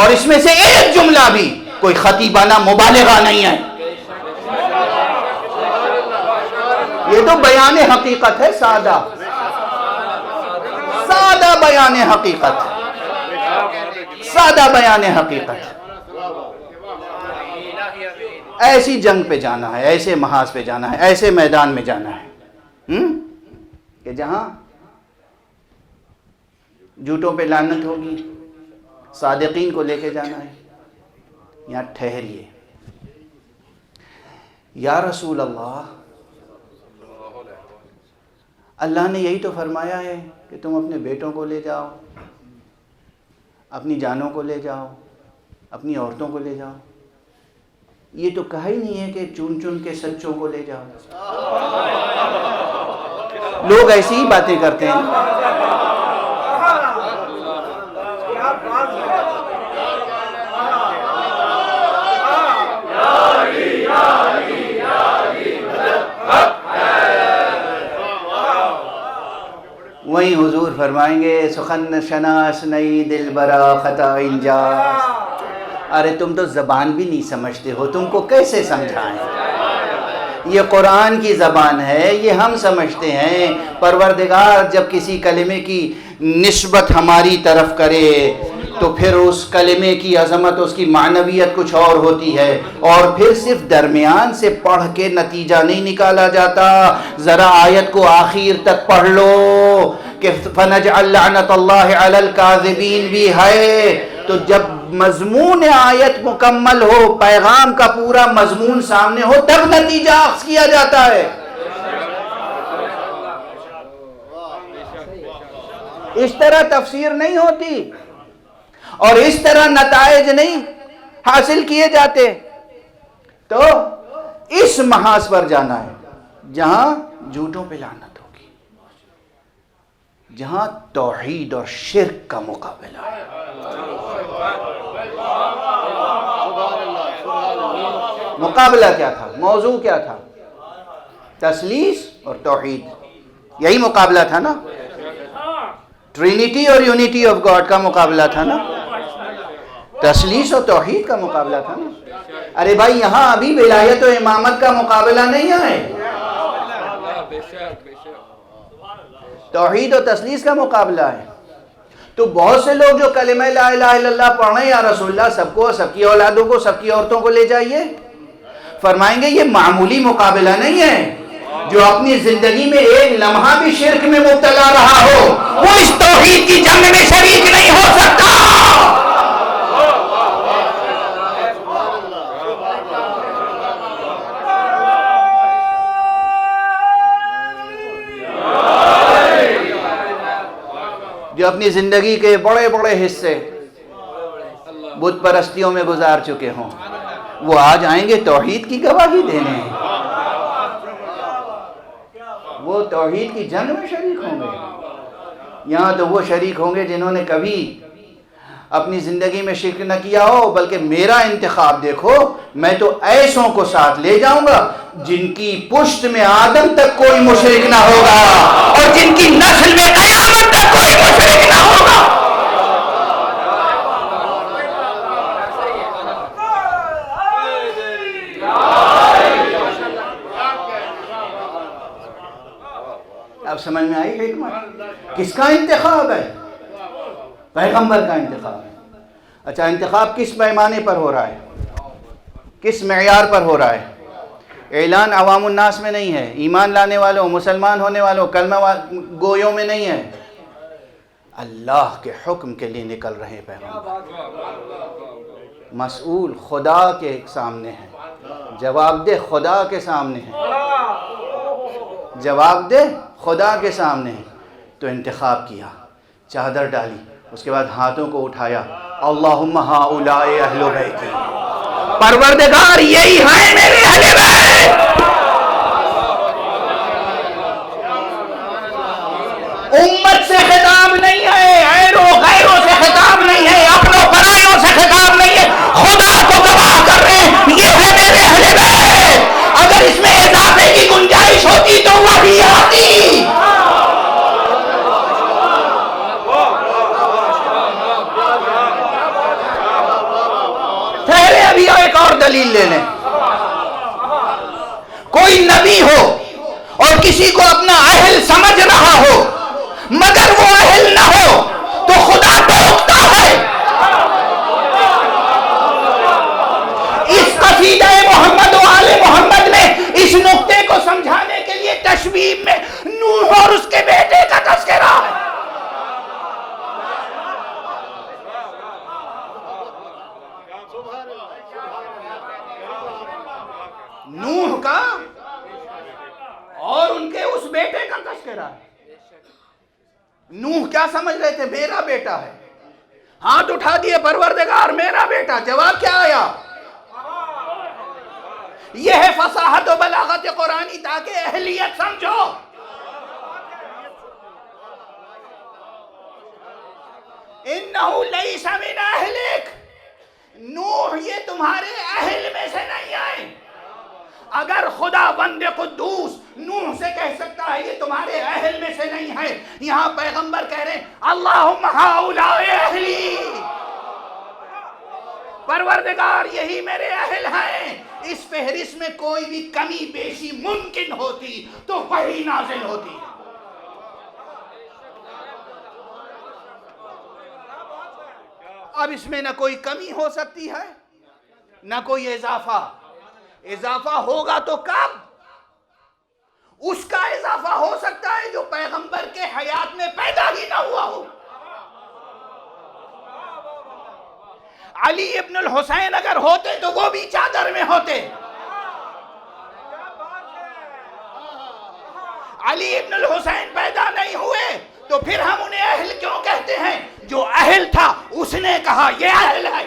اور اس میں سے ایک جملہ بھی کوئی خطیبانہ مبالغہ نہیں ہے، یہ تو بیان حقیقت ہے، سادہ بیان حقیقت، سادہ بیان حقیقت. ایسی جنگ پہ جانا ہے، ایسے محاذ پہ جانا ہے، ایسے میدان میں جانا ہے کہ جہاں جھوٹوں پہ لعنت ہوگی، صادقین کو لے کے جانا ہے. یہاں ٹھہریے. یا رسول اللہ، اللہ نے یہی تو فرمایا ہے کہ تم اپنے بیٹوں کو لے جاؤ، اپنی جانوں کو لے جاؤ، اپنی عورتوں کو لے جاؤ. یہ تو کہا ہی نہیں ہے کہ چن چن کے سچوں کو لے جاؤ. لوگ ایسی ہی باتیں کرتے ہیں. وہیں حضور فرمائیں گے سخن شناس نئی دل برا خطا انجاز. ارے تم تو زبان بھی نہیں سمجھتے ہو، تم کو کیسے سمجھائیں؟ یہ قرآن کی زبان ہے، یہ ہم سمجھتے ہیں. پروردگار جب کسی کلمے کی نسبت ہماری طرف کرے تو پھر اس کلمے کی عظمت، اس کی معنویت کچھ اور ہوتی ہے. اور پھر صرف درمیان سے پڑھ کے نتیجہ نہیں نکالا جاتا. ذرا آیت کو آخر تک پڑھ لو کہ فَنَجْعَلْ لَعْنَةَ اللَّهِ عَلَى الْكَاذِبِينَ بھی ہے. تو جب مضمون آیت مکمل ہو، پیغام کا پورا مضمون سامنے ہو، تب نتیجہ اخذ کیا جاتا ہے. اس طرح تفسیر نہیں ہوتی اور اس طرح نتائج نہیں حاصل کیے جاتے. تو اس محاذ پر جانا ہے جہاں جھوٹوں پہ لعنت ہوگی، جہاں توحید اور شرک کا مقابلہ ہے. مقابلہ کیا تھا؟ موضوع کیا تھا؟ تثلیث اور توحید. یہی مقابلہ تھا نا. ٹرینیٹی اور یونیٹی آف گاڈ کا مقابلہ تھا نا. تثلیث اور توحید کا مقابلہ تھا نا. ارے بھائی یہاں ابھی ولایت و امامت کا مقابلہ نہیں ہے، توحید و تثلیث کا مقابلہ ہے. تو بہت سے لوگ جو کلمہ لا الہ الا اللہ پڑھ رہے ہیں، یا رسول اللہ سب کو، سب کی اولادوں کو، سب کی عورتوں کو لے جائیے، فرمائیں گے یہ معمولی مقابلہ نہیں ہے. جو اپنی زندگی میں ایک لمحہ بھی شرک میں مبتلا رہا ہو وہ اس توحید کی جنگ میں شریک نہیں ہو سکتا. جو اپنی زندگی کے بڑے بڑے حصے بت پرستیوں میں گزار چکے ہوں، وہ آج آئیں گے توحید کی گواہی دینے. وہ توحید کی جنگ میں شریک ہوں گے. یہاں تو وہ شریک ہوں گے جنہوں نے کبھی اپنی زندگی میں شرک نہ کیا ہو، بلکہ میرا انتخاب دیکھو، میں تو ایسوں کو ساتھ لے جاؤں گا جن کی پشت میں آدم تک کوئی مشرک نہ ہوگا اور جن کی نسل میں قیامت تک کوئی اب سمجھ میں آئی حکمت؟ کس کا انتخاب ہے؟ پیغمبر کا انتخاب ہے۔ اچھا، انتخاب کس پیمانے پر ہو رہا ہے؟ کس معیار پر ہو رہا ہے؟ اعلان عوام الناس میں نہیں ہے، ایمان لانے والوں، مسلمان ہونے والوں، کلمہ گویوں میں نہیں ہے، اللہ کے حکم کے لیے نکل رہے پیغمبر، مسئول خدا کے سامنے ہے، جواب دہ خدا کے سامنے ہے، جواب دہ خدا کے سامنے ہے۔ تو انتخاب کیا، چادر ڈالی، اس کے بعد ہاتھوں کو اٹھایا، اللہم ہؤلاء اہل بیتی، پروردگار یہی ہیں میرے اہل بیت۔ امت سے خطاب نہیں ہے، غیروں سے خطاب نہیں ہے، اپنوں پرائیوں سے خطاب نہیں ہے، خدا کو گواہ کر رہے ہیں یہ ہے میرے اہل بیت۔ اگر اس میں اضافے کی گنجائش ہوتی تو وہی آتی۔ ٹھہرے، ابھی ایک اور دلیل لے لیں۔ کوئی نبی ہو اور کسی کو اپنا اہل سمجھ رہا ہو مگر وہ اہل نہ ہو تو خدا ٹوکتا ہے۔ اس قصیدہ محمد و آل محمد میں اس نقطے کو سمجھانے کے لیے تشبیہ میں نوح اور اس کے بیٹے کا تذکرہ ہے۔ نوح کا اور ان کے اس بیٹے کا تذکرہ ہے۔ نوح کیا سمجھ رہے تھے؟ میرا بیٹا ہے، ہاتھ اٹھا دیے، پروردگار میرا بیٹا۔ جواب کیا آیا؟ یہ ہے فصاحت و بلاغت قرآنی، تاکہ اہلیت سمجھو۔ انہو لیس من اہلک، نوح یہ تمہارے اہل میں سے نہیں آئے۔ اگر خدا بند قدوس نوح سے کہہ سکتا ہے یہ تمہارے اہل میں سے نہیں ہے، یہاں پیغمبر کہہ رہے ہیں اللہم ہؤلاء اہلی، پروردگار یہی میرے اہل ہیں۔ اس فہرست میں کوئی بھی کمی بیشی ممکن ہوتی تو وہی نازل ہوتی۔ اب اس میں نہ کوئی کمی ہو سکتی ہے نہ کوئی اضافہ۔ اضافہ ہوگا تو کب؟ اس کا اضافہ ہو سکتا ہے جو پیغمبر کے حیات میں پیدا ہی نہ ہوا ہو۔ علی ابن الحسین اگر ہوتے تو وہ بھی چادر میں ہوتے۔ علی ابن الحسین پیدا نہیں ہوئے تو پھر ہم انہیں اہل کیوں کہتے ہیں؟ جو اہل تھا اس نے کہا یہ اہل ہے۔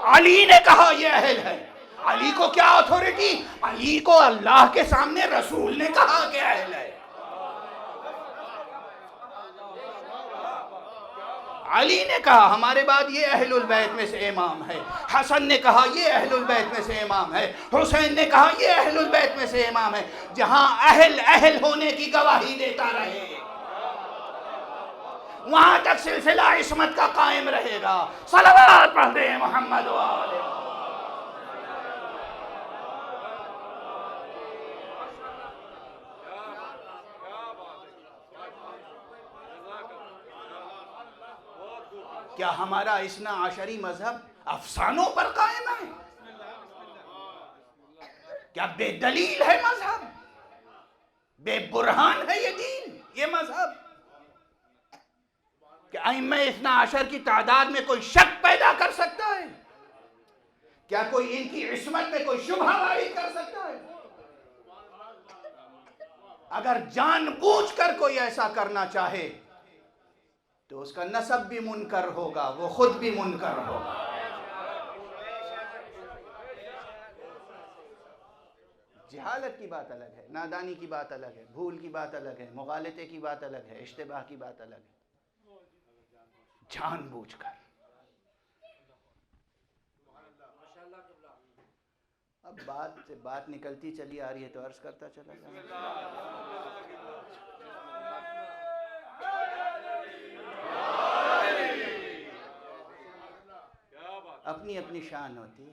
علی نے کہا یہ اہل ہے۔ علی کو کیا اتھارٹی؟ علی کو اللہ کے سامنے رسول نے کہا کہ اہل ہے۔ علی نے کہا ہمارے بعد یہ اہل البیت میں سے امام ہے، حسن نے کہا یہ اہل البیت میں سے امام ہے، حسین نے کہا یہ اہل البیت میں سے امام ہے۔ جہاں اہل اہل ہونے کی گواہی دیتا رہے وہاں تک سلسلہ عصمت کا قائم رہے گا۔ صلوات پڑھ دیں محمد و آلہ۔ کیا ہمارا اثنا عشری مذہب افسانوں پر قائم ہے؟ کیا بے دلیل ہے مذہب؟ بے برہان ہے یہ دین، یہ مذہب؟ کہ ائمہ اثنا عشر کی تعداد میں کوئی شک پیدا کر سکتا ہے؟ کیا کوئی ان کی عصمت میں کوئی شبہ وارد کر سکتا ہے؟ اگر جان بوجھ کر کوئی ایسا کرنا چاہے تو اس کا نسب بھی منکر ہوگا، وہ خود بھی منکر ہوگا۔ جہالت کی بات الگ ہے، نادانی کی بات الگ ہے، بھول کی بات الگ ہے، مغالطے کی بات الگ ہے، اشتباہ کی بات الگ ہے۔ جان بوجھ کر اب بات سے بات نکلتی چلی آ رہی ہے تو عرض کرتا چلا جائے۔ اپنی اپنی شان ہوتی ہے۔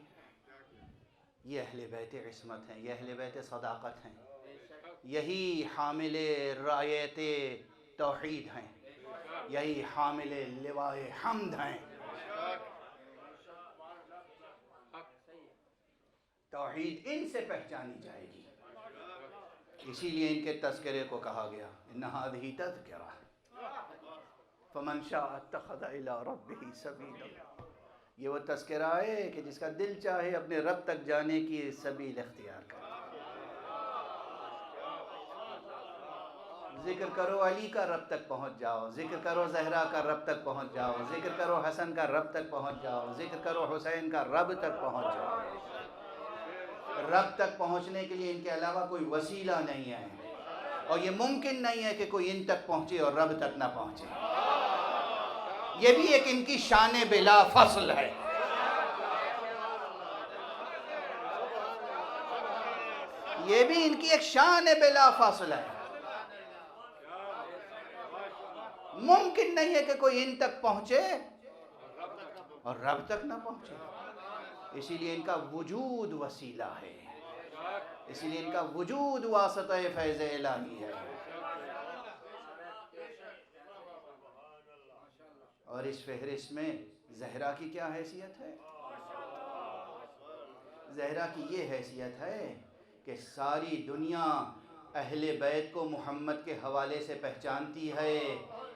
یہ اہل بیت عصمت ہیں، یہ اہل بیت صداقت ہیں، یہی حامل رایت توحید ہیں، یہی حامل لوائے حمد ہیں۔ توحید ان سے پہچانی جائے گی، اسی لیے ان کے تذکرے کو کہا گیا ان هذه تذکرہ فمن شاء اتخذ الى ربه سبیلا۔ یہ وہ تذکرہ ہے کہ جس کا دل چاہے اپنے رب تک جانے کی سبیل اختیار کرے۔ ذکر کرو علی کا رب تک پہنچ جاؤ، ذکر کرو زہرا کا رب تک پہنچ جاؤ، ذکر کرو حسن کا رب تک پہنچ جاؤ، ذکر کرو حسین کا رب تک پہنچ جاؤ۔ رب تک پہنچنے کے لیے ان کے علاوہ کوئی وسیلہ نہیں ہے، اور یہ ممکن نہیں ہے کہ کوئی ان تک پہنچے اور رب تک نہ پہنچے۔ یہ بھی ایک ان کی شان بلا فصل ہے۔ یہ بھی ان کی ایک شان بلا فصل ہے۔ ممکن نہیں ہے کہ کوئی ان تک پہنچے اور رب تک نہ پہنچے، اسی لیے ان کا وجود وسیلہ ہے، اسی لیے ان کا وجود واسطہ فیض الہی ہے۔ اور اس فہرست میں زہرا کی کیا حیثیت ہے؟ زہرا کی یہ حیثیت ہے کہ ساری دنیا اہل بیت کو محمد کے حوالے سے پہچانتی ہے،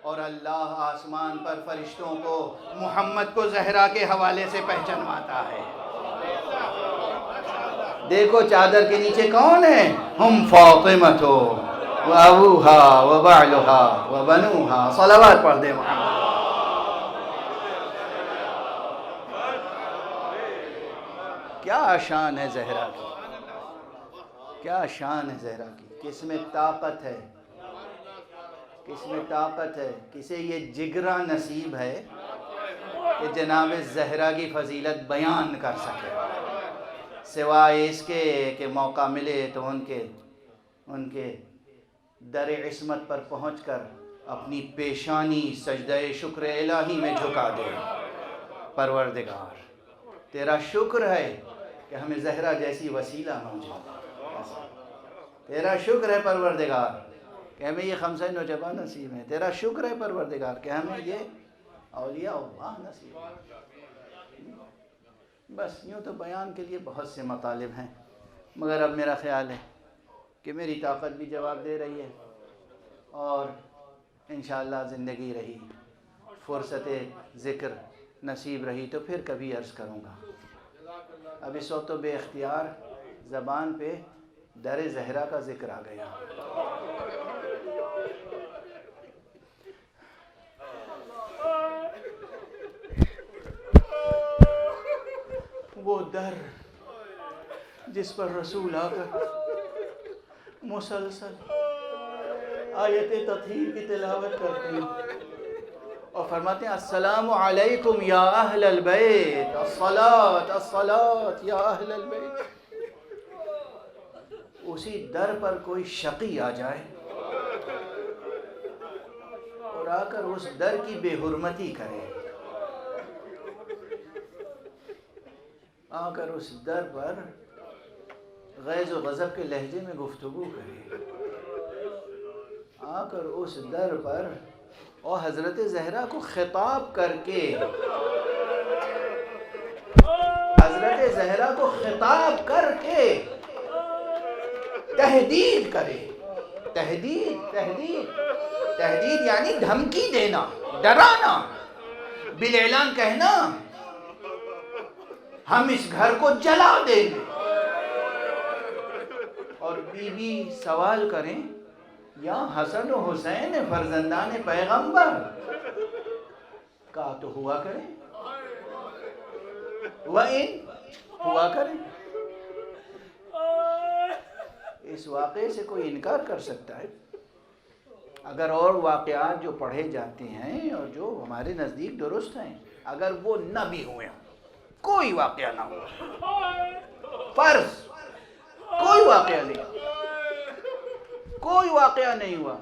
اور اللہ آسمان پر فرشتوں کو محمد کو زہرا کے حوالے سے پہچانواتا ہے۔ دیکھو چادر کے نیچے کون ہے؟ ہم فاطمہ تو وابوها وبعلها وبنوها۔ صلوات پڑھ دے محمد۔ کیا شان ہے زہرا کی، کیا شان ہے زہرا کی، کس میں طاقت ہے، کس میں طاقت ہے، کسے یہ جگرا نصیب ہے کہ جناب زہرا کی فضیلت بیان کر سکے، سوائے اس کے کہ موقع ملے تو ان کے در عصمت پر پہنچ کر اپنی پیشانی سجدہ شکر الہی میں جھکا دے۔ پروردگار تیرا شکر ہے کہ ہمیں زہرا جیسی وسیلہ موجود ہے، تیرا شکر ہے پروردگار کہ ہمیں یہ خمسہ نجبہ نصیب ہے، تیرا شکر ہے پروردگار کہ ہمیں یہ اولیاء اللہ نصیب ہے۔ بس یوں تو بیان کے لیے بہت سے مطالب ہیں، مگر اب میرا خیال ہے کہ میری طاقت بھی جواب دے رہی ہے، اور انشاءاللہ زندگی رہی، فرصت ذکر نصیب رہی تو پھر کبھی عرض کروں گا۔ اب اس وقت تو بے اختیار زبان پہ در زہرا کا ذکر آ گیا۔ وہ در جس پر رسول آ کر مسلسل آیت تطہیر کی تلاوت کرتے ہیں اور فرماتے ہیں السلام علیکم یا اہل البیت، الصلاۃ الصلاۃ یا اہل البیت۔ اسی در پر کوئی شقی آ جائے اور آ کر اس در کی بے حرمتی کرے، آ کر اس در پر غیظ و غضب کے لہجے میں گفتگو کرے، آ کر اس در پر اور حضرت زہرا کو خطاب کر کے، حضرت زہرا کو خطاب کر کے تہدید کرے۔ تہدید یعنی دھمکی دینا، ڈرانا، بالاعلان کہنا ہم اس گھر کو جلا دیں گے، اور بیوی سوال کریں یا حسن و حسین فرزندان پیغمبر کا تو ہوا کریں، وَإِن ہوا کریں۔ اس واقعے سے کوئی انکار کر سکتا ہے؟ اگر اور واقعات جو پڑھے جاتے ہیں اور جو ہمارے نزدیک درست ہیں، اگر وہ نہ بھی ہوئے، کوئی واقعہ نہ ہو، فرض کوئی واقعہ نہیں، کوئی واقعہ نہیں ہوا،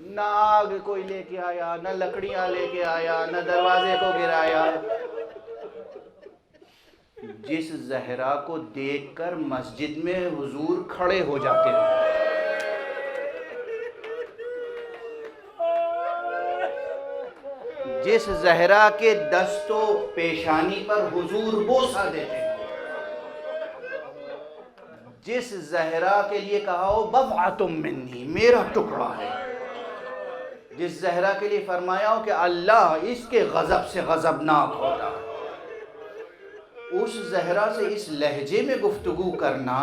نہ آگ کوئی لے کے آیا، نہ لکڑیاں لے کے آیا، نہ دروازے کو گرایا، جس زہرا کو دیکھ کر مسجد میں حضور کھڑے ہو جاتے ہیں، جس زہرا کے دست و پیشانی پر حضور بوسہ دیتے ہیں، جس زہرا کے لیے کہا ہو بضعۃ منی، میرا ٹکڑا ہے، جس زہرا کے لیے فرمایا ہو کہ اللہ اس کے غضب سے غضبناک ہوتا ہے، اس زہرا سے اس لہجے میں گفتگو کرنا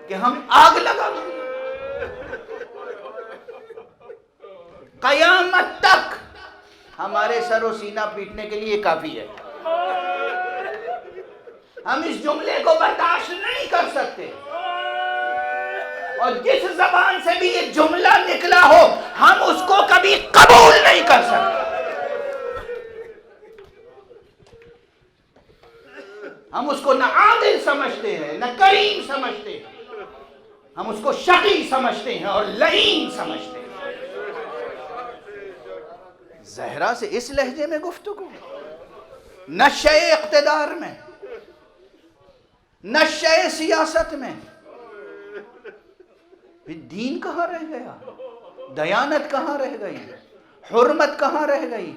کہ ہم آگ لگا دیں قیامت تک، ہمارے سر و سینہ پیٹنے کے لیے کافی ہے۔ ہم اس جملے کو برداشت نہیں کر سکتے، اور جس زبان سے بھی یہ جملہ نکلا ہو ہم اس کو کبھی قبول نہیں کر سکتے۔ ہم اس کو نہ عادل سمجھتے ہیں، نہ کریم سمجھتے ہیں، ہم اس کو شقی سمجھتے ہیں اور لعین سمجھتے ہیں۔ زہرا سے اس لہجے میں گفتگو، نشے اقتدار میں، نشے سیاست میں، پھر دین کہاں رہ گیا؟ دیانت کہاں رہ گئی؟ حرمت کہاں رہ گئی؟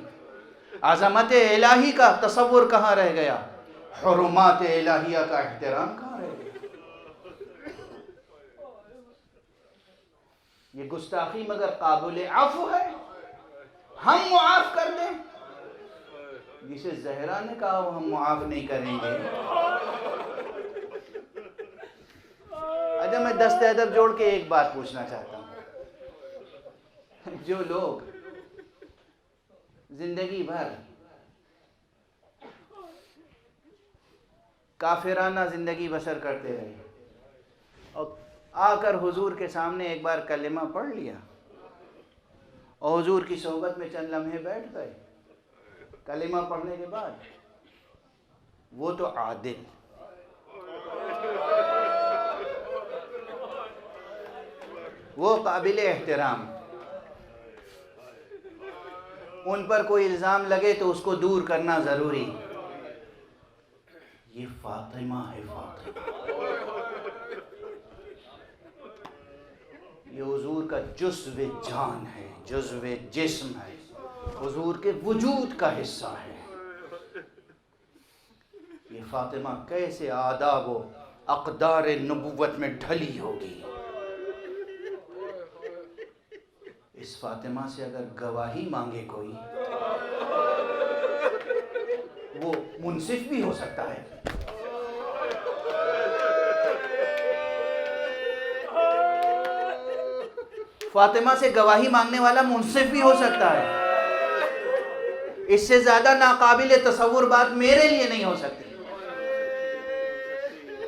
عظمت الہی کا تصور کہاں رہ گیا؟ حرمات الہیہ کا احترام کہاں رہ گیا؟ یہ گستاخی مگر قابل عفو ہے، ہم معاف کر دیں۔ جسے زہرا نے کہا وہ ہم معاف نہیں کریں گے۔ اچھا، میں دست ادب جوڑ کے ایک بات پوچھنا چاہتا ہوں، جو لوگ زندگی بھر کافرانہ زندگی بسر کرتے رہے اور آ کر حضور کے سامنے ایک بار کلمہ پڑھ لیا اور حضور کی صحبت میں چند لمحے بیٹھ گئے، کلمہ پڑھنے کے بعد وہ تو عادل، وہ قابل احترام، ان پر کوئی الزام لگے تو اس کو دور کرنا ضروری۔ یہ فاطمہ ہے، فاطمہ، یہ حضور کا جزو جان ہے، جزو جسم ہے، حضور کے وجود کا حصہ ہے۔ یہ فاطمہ کیسے آداب و اقدار نبوت میں ڈھلی ہوگی؟ اس فاطمہ سے اگر گواہی مانگے کوئی، وہ منصف بھی ہو سکتا ہے۔ فاطمہ سے گواہی مانگنے والا منصف بھی ہو سکتا ہے۔ اس سے زیادہ ناقابل تصور بات میرے لیے نہیں ہو سکتی۔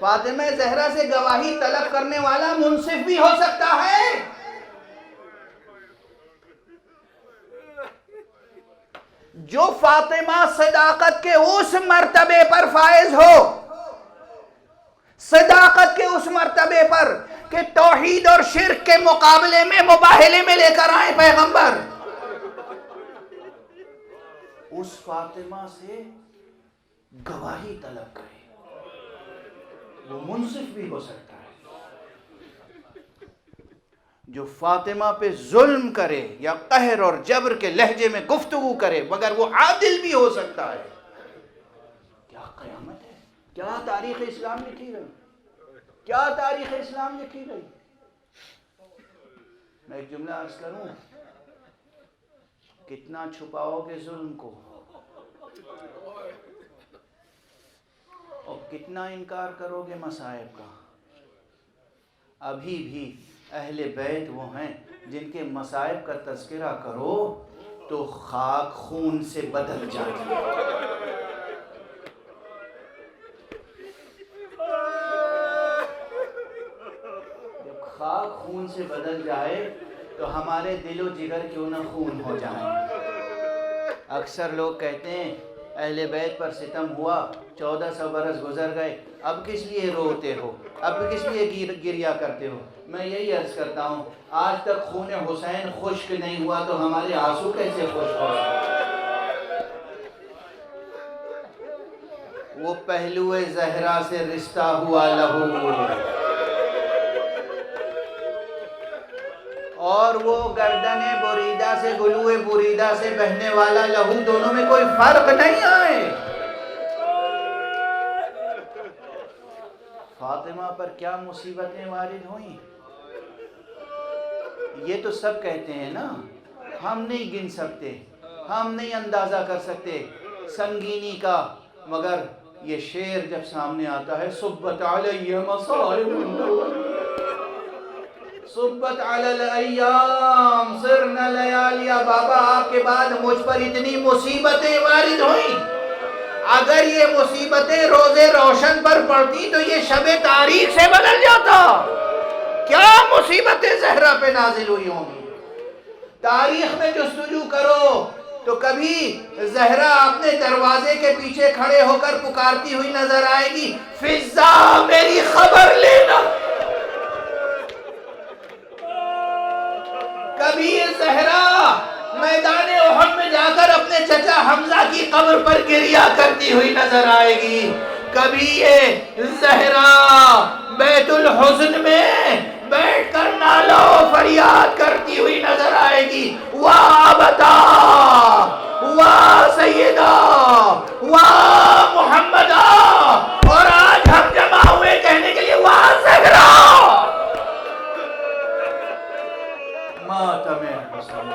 فاطمہ زہرا سے گواہی طلب کرنے والا منصف بھی ہو سکتا ہے۔ جو فاطمہ صداقت کے اس مرتبے پر فائز ہو، صداقت کے اس مرتبے پر کہ توحید اور شرک کے مقابلے میں مباہلے میں لے کر آئے پیغمبر، اس فاطمہ سے گواہی طلب کرے، وہ منصف بھی ہو سکتا ہے۔ جو فاطمہ پہ ظلم کرے یا قہر اور جبر کے لہجے میں گفتگو کرے مگر وہ عادل بھی ہو سکتا ہے۔ کیا قیامت ہے، کیا تاریخ اسلام لکھی گئی، کیا تاریخ اسلام لکھی گئی۔ میں ایک جملہ عرض کروں، کتنا چھپاؤ گے ظلم کو اور کتنا انکار کرو گے مصائب کا، ابھی بھی اہل بیت وہ ہیں جن کے مصائب کا تذکرہ کرو تو خاک خون سے بدل جاتی ہے۔ جب خاک خون سے بدل جائے تو ہمارے دل و جگر کیوں نہ خون ہو جائیں۔ اکثر لوگ کہتے ہیں اہل بیت پر ستم ہوا، 1400 برس گزر گئے، اب کس لیے روتے ہو، اب کس لیے گریا کرتے ہو۔ میں یہی عرض کرتا ہوں، آج تک خون حسین خشک نہیں ہوا تو ہمارے آنسو کیسے خشک ہو سکتے؟ وہ پہلو زہرا سے رشتہ ہوا لہو، اور وہ گردن بریدہ سے گلو بریدہ سے بہنے والا لہو، دونوں میں کوئی فرق نہیں آئے۔ فاطمہ پر کیا مصیبتیں وارد ہوئیں، یہ تو سب کہتے ہیں نا، ہم نہیں گن سکتے، ہم نہیں اندازہ کر سکتے سنگینی کا، مگر یہ شعر جب سامنے آتا ہے، صبت علی مصائب صبت علی الایام صرنا لیالیا، بابا آپ کے بعد مجھ پر اتنی مصیبتیں وارد ہوئیں، اگر یہ مصیبتیں روز روشن پر پڑتی تو یہ شب تاریخ سے بدل جاتا۔ کیا مصیبتیں زہرا پہ نازل ہوئی ہوں گی، تاریخ میں جستجو کرو تو کبھی زہرا اپنے دروازے کے پیچھے کھڑے ہو کر پکارتی ہوئی نظر آئے گی، فضا میری خبر لینا۔ کبھی زہرا میدان احد میں جا کر اپنے چچا حمزہ کی قبر پر گریہ کرتی ہوئی نظر آئے گی، کبھی یہ زہرا بیت الحزن میں بیٹھ کر نالہ و فریاد کرتی ہوئی نظر آئے گی، واہ ابتا واہ سیدہ واہ محمدہ، اور آج ہم جمع ہوئے کہنے کے لیے واہ زہرا۔ ماتم حسین،